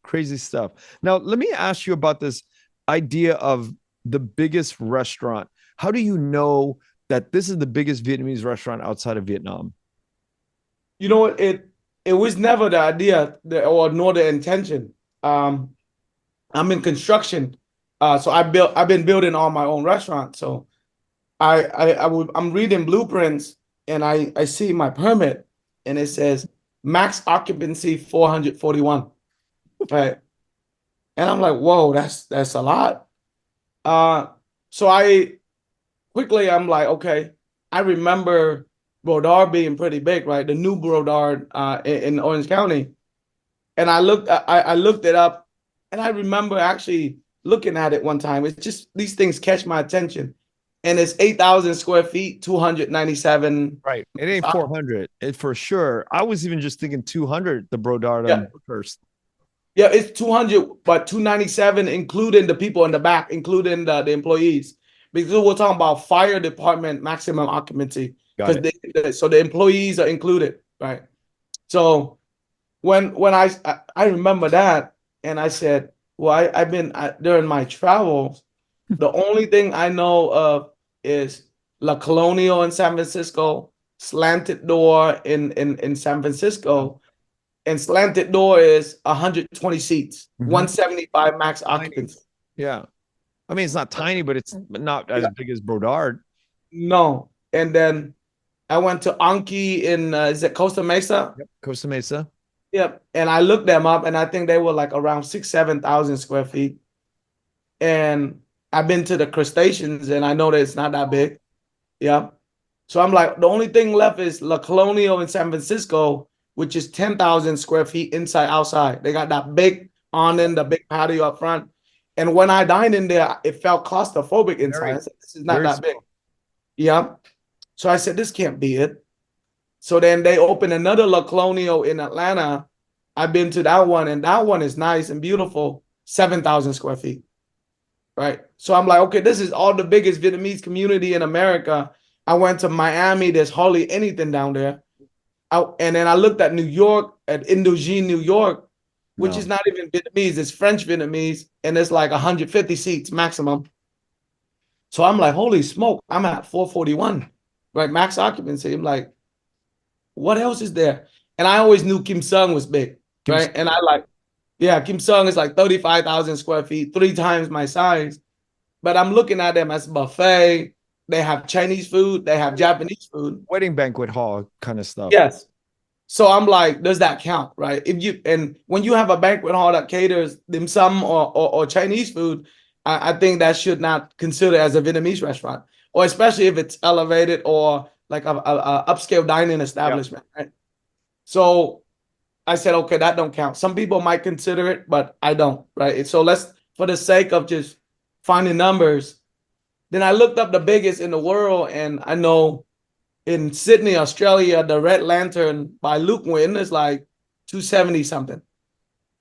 crazy stuff. Now, let me ask you about this idea of the biggest restaurant. How do you know that this is the biggest Vietnamese restaurant outside of Vietnam? It was never the idea or nor the intention. Um, I'm in construction, so I've been building all my own restaurants. So I'm reading blueprints, and I see my permit, and it says max occupancy 441. Right. And I'm like, whoa, that's a lot. Uh, so I'm like, okay, I remember Brodar being pretty big, right? The new Brodar in Orange County. And I looked it up, and I remember actually looking at it one time. It's just these things catch my attention. And it's 8,000 square feet, 297. Right. It ain't 400. It for sure. I was even just thinking 200, the Brodard Yeah. on first. Yeah, it's 200, but 297, including the people in the back, including the employees. Because we're talking about fire department maximum occupancy. Got Because it. so the employees are included, right? So when I remember that, and I said, well, I've been during my travels, the only thing I know of is La Colonial in San Francisco, Slanted Door in San Francisco, and Slanted Door is 120 seats, 175 max occupancy. Yeah. I mean, it's not tiny, but it's not as big as Brodard. No. And then I went to Anki in is it Costa Mesa? Yep. Costa Mesa. Yep. And I looked them up, and I think they were like around 7,000 square feet. And I've been to the crustaceans, and I know that it's not that big. Yeah. So I'm like, the only thing left is La Colonial in San Francisco, which is 10,000 square feet inside, outside. They got that big awning, the big patio up front. And when I dined in there, it felt claustrophobic inside. I said, this is not that big. Yeah. So I said, this can't be it. So then they opened another La Colonial in Atlanta. I've been to that one, and that one is nice and beautiful, 7,000 square feet. Right. So I'm like, okay, this is all the biggest Vietnamese community in America. I went to Miami. There's hardly anything down there. And then I looked at New York, at Indochine, New York, which is not even Vietnamese. It's French Vietnamese. And it's like 150 seats maximum. So I'm like, holy smoke, I'm at 441, right? Max occupancy. I'm like, what else is there? And I always knew Kim Sung was big, right? And I like, yeah, Kim Sung is like 35,000 square feet, 3 times my size. But I'm looking at them as buffet. They have Chinese food. They have Japanese food. Wedding banquet hall kind of stuff. Yes. So I'm like, does that count, right? And when you have a banquet hall that caters dim sum or Chinese food, I think that should not consider as a Vietnamese restaurant, or especially if it's elevated or like a upscale dining establishment, right? So I said, okay, that don't count. Some people might consider it, but I don't, right? So let's, for the sake of just finding numbers, then I looked up the biggest in the world, and I know in Sydney, Australia, the Red Lantern by Luke Quyen is like 270 something.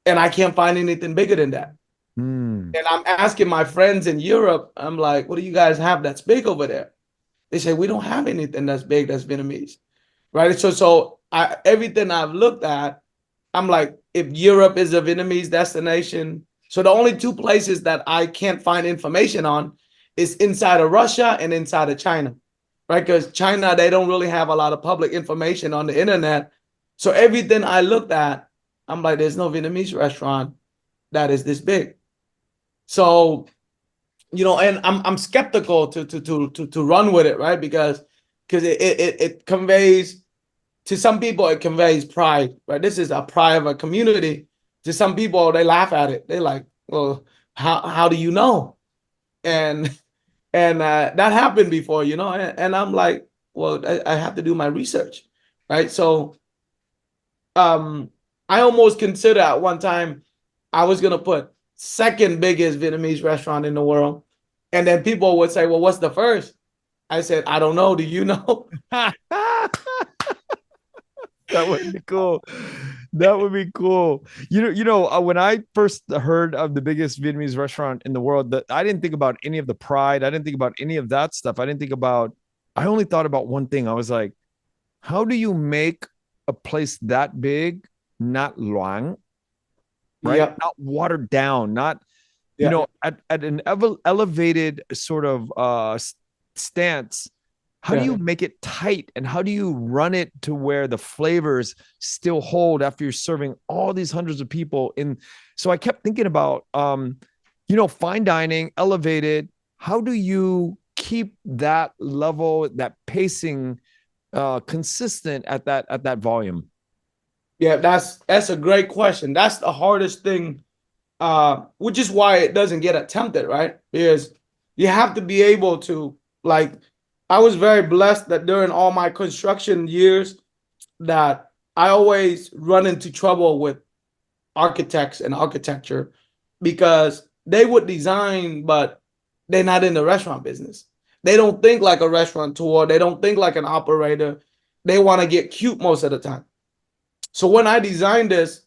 And I can't find anything bigger than that. And I'm asking my friends in Europe, I'm like, what do you guys have that's big over there? They say, we don't have anything that's big that's Vietnamese, right? So everything I've looked at, I'm like, if Europe is a Vietnamese destination, so the only 2 places that I can't find information on is inside of Russia and inside of China, right? Because China, they don't really have a lot of public information on the internet. So everything I looked at, I'm like, there's no Vietnamese restaurant that is this big. So, and I'm skeptical to run with it, right? Because it conveys, to some people, it conveys pride, right? This is a pride of a community. To some people, they laugh at it. They're like, well, how do you know? And that happened before, and I'm like, well, I have to do my research, right? So I almost consider at one time I was gonna put second biggest Vietnamese restaurant in the world, and then people would say, well, what's the first? I said, I don't know. Do you know? That would be cool. That would be cool. When I first heard of the biggest Vietnamese restaurant in the world, that I didn't think about any of the pride. I didn't think about any of that stuff. I only thought about one thing. I was like, how do you make a place that big not loang, right? Yeah. Not watered down, not, Yeah. at an elevated sort of stance. How do you make it tight, and how do you run it to where the flavors still hold after you're serving all these hundreds of people in? So I kept thinking about, fine dining, elevated. How do you keep that level, that pacing, consistent at that volume? Yeah, that's a great question. That's the hardest thing which is why it doesn't get attempted, right? Because you have to be able to, like, I was very blessed that during all my construction years that I always run into trouble with architects and architecture because they would design, but they're not in the restaurant business. They don't think like a restaurateur. They don't think like an operator. They want to get cute most of the time. So when I designed this,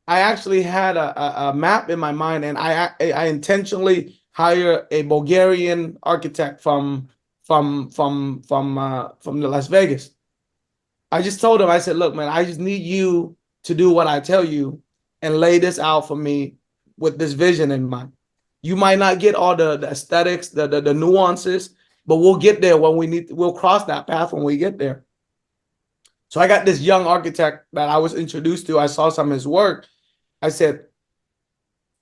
I actually had a map in my mind, and I intentionally hire a Bulgarian architect from the Las Vegas. I just told him, I said, look, man, I just need you to do what I tell you and lay this out for me with this vision in mind. You might not get all the aesthetics, the nuances, but we'll get there when we need to, we'll cross that path when we get there. So I got this young architect that I was introduced to. I saw some of his work. I said,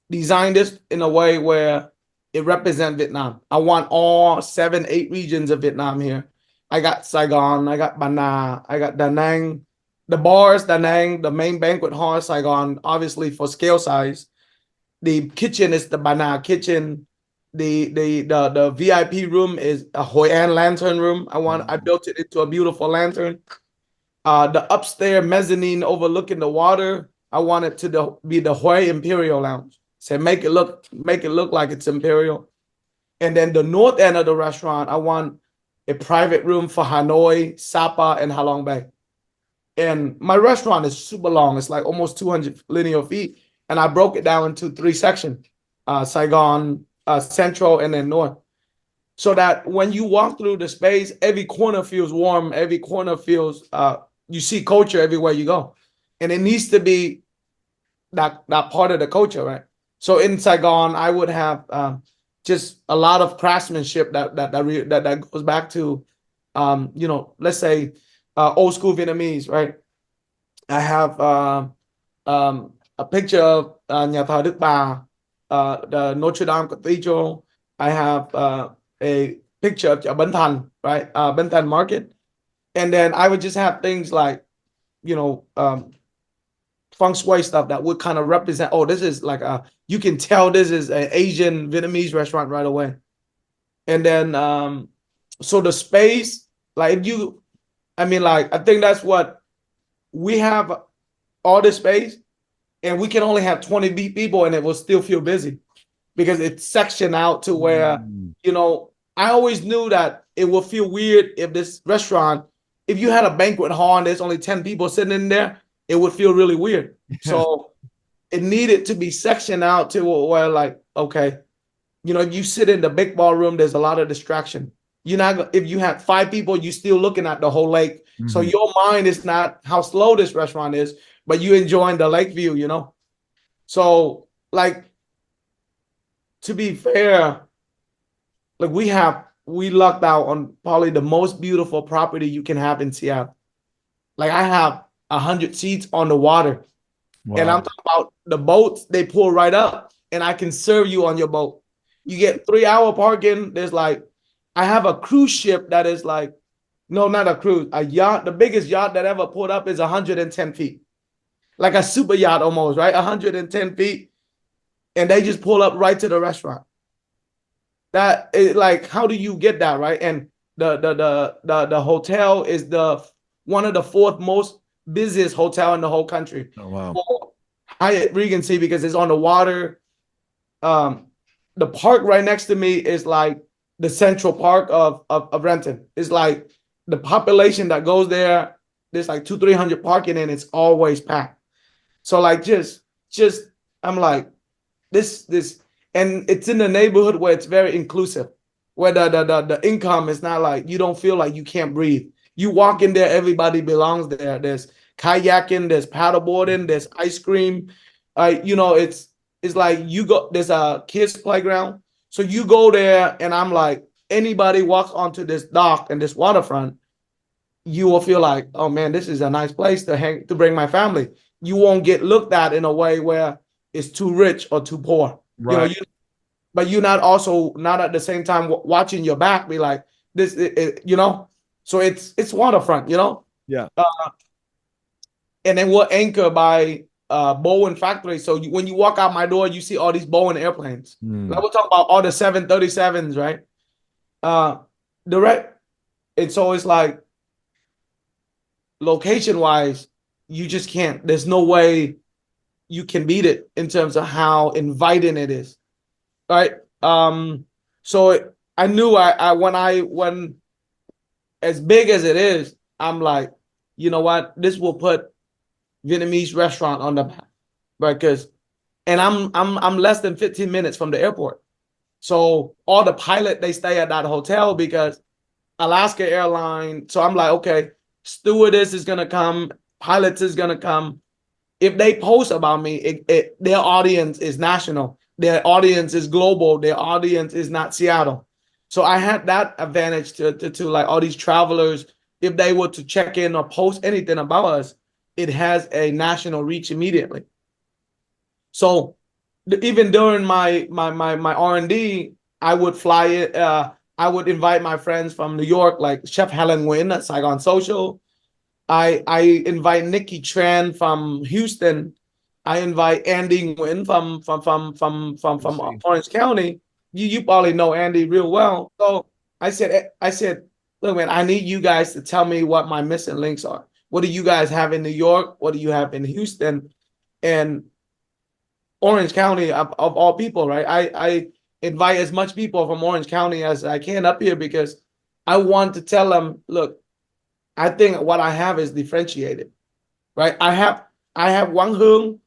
design this in a way where it represents Vietnam. I want all 7, 8 regions of Vietnam here. I got Saigon, I got Ba Na, I got Da Nang, the bars, Da Nang, the main banquet hall, Saigon, obviously for scale size. The kitchen is the Ba Na kitchen. The VIP room is a Hoi An lantern room. I built it into a beautiful lantern. The upstairs mezzanine overlooking the water, I want it to be the Hoi Imperial Lounge. So make it look like it's imperial. And then the north end of the restaurant, I want a private room for Hanoi, Sapa, and Halong Bay. And my restaurant is super long. It's like almost 200 linear feet. And I broke it down into 3 sections, Saigon, Central, and then North. So that when you walk through the space, every corner feels warm. Every corner feels, you see culture everywhere you go. And it needs to be that part of the culture, right? So in Saigon, I would have just a lot of craftsmanship that goes back to, let's say old school Vietnamese, right? I have a picture of Nhà thờ Đức Bà, the Notre Dame Cathedral. I have a picture of Bến Thành, right? Bến Thành Market. And then I would just have things like, feng shui stuff that would kind of represent, oh, this is like you can tell this is an Asian Vietnamese restaurant right away. And then, so the space, like I think that's what we have, all this space, and we can only have 20 people and it will still feel busy because it's sectioned out to where, I always knew that it would feel weird if this restaurant, if you had a banquet hall and there's only 10 people sitting in there, it would feel really weird. So it needed to be sectioned out to where, like, okay, if you sit in the big ballroom, there's a lot of distraction. If you have 5 people, you're still looking at the whole lake. Mm-hmm. So your mind is not how slow this restaurant is, but you enjoying the lake view, So, like, to be fair, like we lucked out on probably the most beautiful property you can have in Seattle. Like, I have 100 seats on the water. Wow. And I'm talking about the boats, they pull right up and I can serve you on your boat. You get 3-hour parking. There's like, I have a cruise ship that is like, no, not a cruise, a yacht. The biggest yacht that ever pulled up is 110 feet. Like a super yacht almost, right? 110 feet. And they just pull up right to the restaurant. That is like, how do you get that, right? And the hotel is one of the 4th most busiest hotel in the whole country. Oh, wow. Hyatt Regency, because it's on the water. The park right next to me is like the central park of Renton. It's like the population that goes there, there's like 200-300 parking and it's always packed. So like just I'm like this, and it's in the neighborhood where it's very inclusive, where the income is not like, you don't feel like you can't breathe. You walk in there, everybody belongs there. There's kayaking, there's paddleboarding, there's ice cream. It's like you go, there's a kids playground. So you go there and I'm like, anybody walks onto this dock and this waterfront, you will feel like, oh man, this is a nice place to bring my family. You won't get looked at in a way where it's too rich or too poor. Right. But you're not at the same time watching your back, be like this, so it's waterfront, Yeah. And then we're anchored by Boeing factory. So when you walk out my door, you see all these Boeing airplanes. Mm. Like we'll talk about all the 737s, right? Direct. And so it's like location wise, you just can't. There's no way you can beat it in terms of how inviting it is, right? So I knew when as big as it is, I'm like, you know what? This will put Vietnamese restaurant on the map, right? And I'm less than 15 minutes from the airport. So all the pilot, they stay at that hotel because Alaska Airlines. So I'm like, okay, stewardess is gonna come, pilots is gonna come. If they post about me, their audience is national, their audience is global, their audience is not Seattle. So I had that advantage to like all these travelers. If they were to check in or post anything about us, it has a national reach immediately. So even during my R&D, I would fly it. I would invite my friends from New York, like Chef Helen Nguyen at Saigon Social. I invite Nikki Tran from Houston. I invite Andy Nguyen from Orange County. You probably know Andy real well. So I said, look, man, I need you guys to tell me what my missing links are. What do you guys have in New York? What do you have in Houston? And Orange County of all people, right? I invite as much people from Orange County as I can up here because I want to tell them, look, I think what I have is differentiated, right? I have Wang Hung,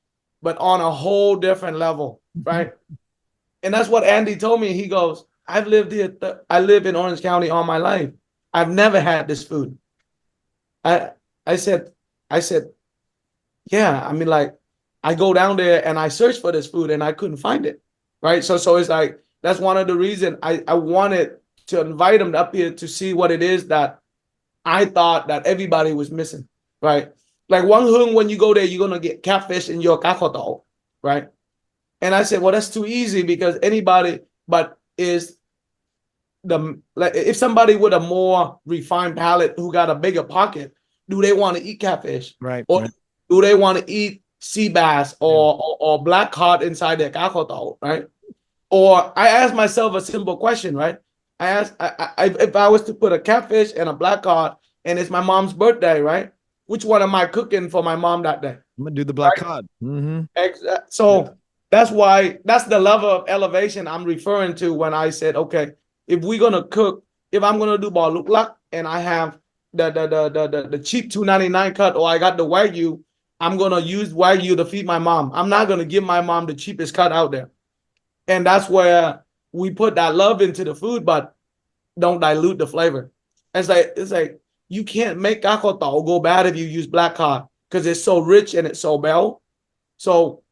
but on a whole different level, right? And that's what Andy told me. He goes, I've lived here. I live in Orange County all my life. I've never had this food. I I said, I said, yeah. I mean, like, I go down there and I search for this food and I couldn't find it, right? So it's like that's one of the reasons I wanted to invite him up here to see what it is that I thought that everybody was missing, right? Like Wang Hung, when you go there, you're gonna get catfish in your kakoto, right? And I said, well, that's too easy because anybody, but is the like if somebody with a more refined palate who got a bigger pocket, do they want to eat catfish? Right. Or right. do they want to eat sea bass or black cod inside their kakoto, right? Or I asked myself a simple question, right? I asked if I was to put a catfish and a black cod and it's my mom's birthday, right? Which one am I cooking for my mom that day? I'm gonna do the black Right? cod. Mm-hmm. So that's why that's the level of elevation I'm referring to when I said, okay, if we're gonna cook, if I'm gonna do baluklak and I have the cheap 299 cut or I got the wagyu, I'm gonna use wagyu to feed my mom. I'm not gonna give my mom the cheapest cut out there. And that's where we put that love into the food, but don't dilute the flavor. It's like you can't make kakotao go bad if you use black cod because it's so rich and it's so bell. So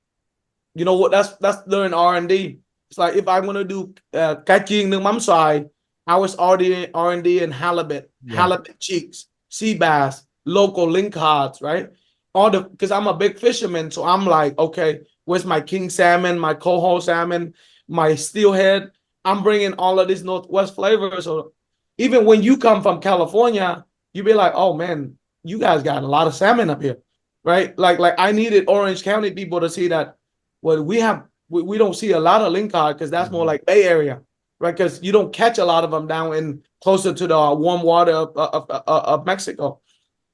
you know what? That's during R&D. It's like if I'm gonna do cá chiên nướng mắm xoài, I was already R&D in halibut, halibut cheeks, sea bass, local lingcods, right? All the because I'm a big fisherman, so I'm like, okay, where's my king salmon, my coho salmon, my steelhead? I'm bringing all of this Northwest flavor. So even when you come from California, you be like, oh man, you guys got a lot of salmon up here, right? Like I needed Orange County people to see that. Well, we don't see a lot of lingcod because that's more like Bay Area, right? Because you don't catch a lot of them down in closer to the warm water of Mexico.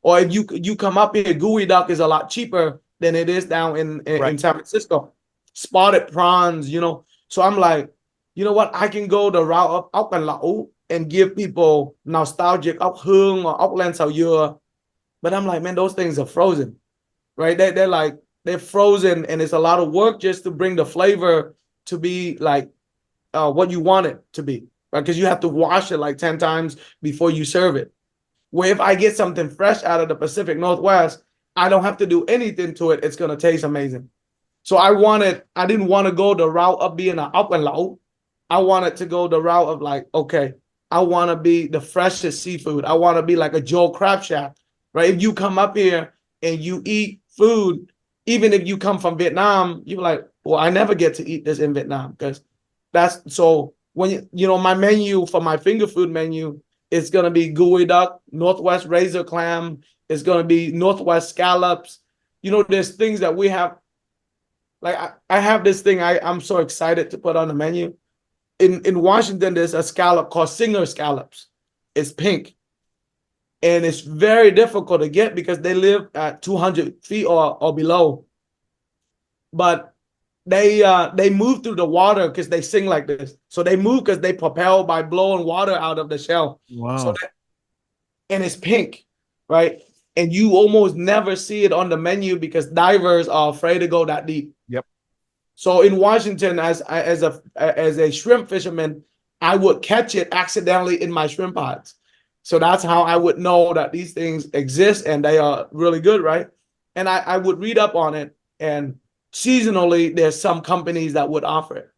Or if you come up here, gooey duck is a lot cheaper than it is down in San Francisco. Spotted prawns, So I'm like, you know what? I can go the route of ốc and lẩu and give people nostalgic ốc hương or ốc len xào dừa. But I'm like, man, those things are frozen, right? They're frozen and it's a lot of work just to bring the flavor to be like what you want it to be, right? Because you have to wash it like 10 times before you serve it. Where if I get something fresh out of the Pacific Northwest, I don't have to do anything to it. It's going to taste amazing. So I didn't want to go the route of being an up and low. I wanted to go the route of like, okay, I want to be the freshest seafood. I want to be like a Joe Crab Shack, right? If you come up here and you eat food, even if you come from Vietnam, you're like, well, I never get to eat this in Vietnam because that's so when my menu for my finger food menu, it's going to be gooey duck, Northwest razor clam. It's going to be Northwest scallops. There's things that we have. Like I have this thing I'm so excited to put on the menu. In Washington, there's a scallop called Singer scallops. It's pink. And it's very difficult to get because they live at 200 feet or below. But they move through the water because they sing like this. So they move because they propel by blowing water out of the shell. So Wow. and it's pink, right? And you almost never see it on the menu because divers are afraid to go that deep. Yep. So in Washington, as a shrimp fisherman, I would catch it accidentally in my shrimp pots. So that's how I would know that these things exist and they are really good, right? And I would read up on it, and seasonally, there's some companies that would offer it.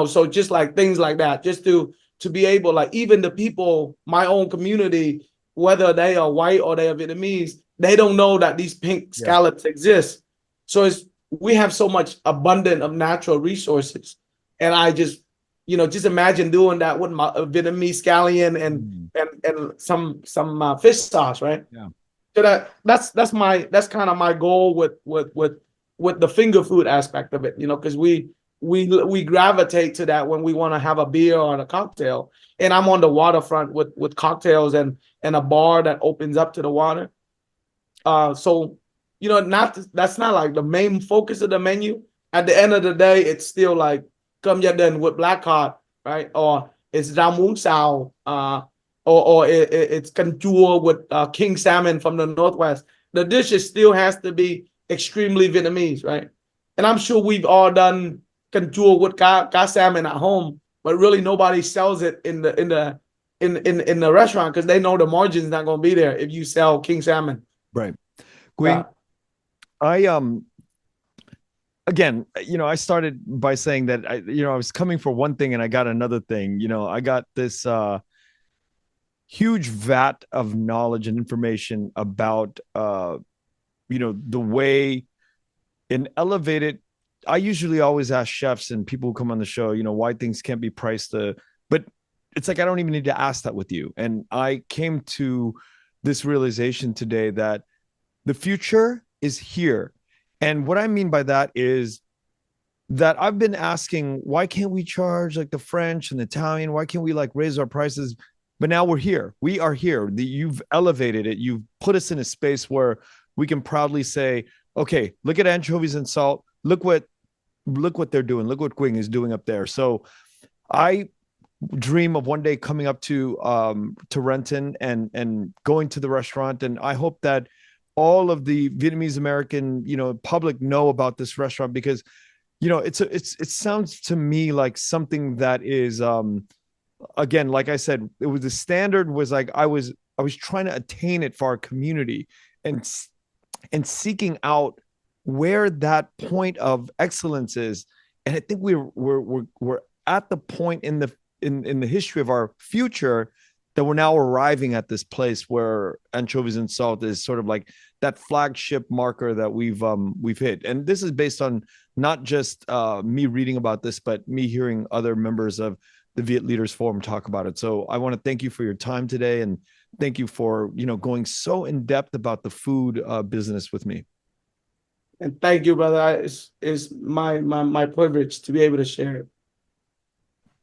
So just like things like that, just to be able, like even the people, my own community, whether they are white or they are Vietnamese, they don't know that these pink scallops exist. So we have so much abundant of natural resources. And I just imagine doing that with my Vietnamese scallion and some fish sauce, right? Yeah. So that's kind of my goal with the finger food aspect of it, because we gravitate to that when we want to have a beer or a cocktail. And I'm on the waterfront with cocktails and a bar that opens up to the water. So that's not like the main focus of the menu. At the end of the day, it's still like cơm gia đình with black cod, right? Or it's rau muống xào, or it's canh chua with king salmon from the Northwest. The dishes still has to be extremely Vietnamese, right? And I'm sure we've all done canh chua with cá salmon at home, but really nobody sells it in the restaurant because they know the margin's not going to be there if you sell king salmon. Right. Quyen, I again, I started by saying that I was coming for one thing and I got another thing. I got this huge vat of knowledge and information about the way in elevated. I usually always ask chefs and people who come on the show, why things can't be priced, but it's like I don't even need to ask that with you. And I came to this realization today that the future is here. And what I mean by that is that I've been asking, why can't we charge like the French and the Italian? Why can't we like raise our prices? But now we're here. We are here. You've elevated it. You've put us in a space where we can proudly say, okay, look at Anchovies and Salt. Look what they're doing. Look what Quyen is doing up there. So I dream of one day coming up to Renton and going to the restaurant. And I hope that all of the Vietnamese American, public know about this restaurant because, it sounds to me like something that is, again, like I said, it was the standard was like, I was trying to attain it for our community and seeking out where that point of excellence is. And I think we're at the point in the history of our future that we're now arriving at this place where Anchovies and Salt is sort of like that flagship marker that we've hit. And this is based on not just me reading about this, but me hearing other members of the Viet Leaders Forum talk about it. So I want to thank you for your time today, and thank you for going so in depth about the food business with me. And thank you, brother. It's my privilege to be able to share it.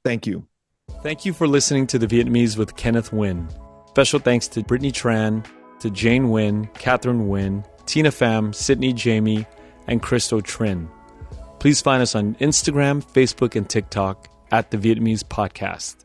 Thank you. Thank you for listening to The Vietnamese with Kenneth Nguyen. Special thanks to Brittany Tran, to Jane Nguyen, Catherine Nguyen, Tina Pham, Sydney Jamie, and Christo Trin. Please find us on Instagram, Facebook, and TikTok at The Vietnamese Podcast.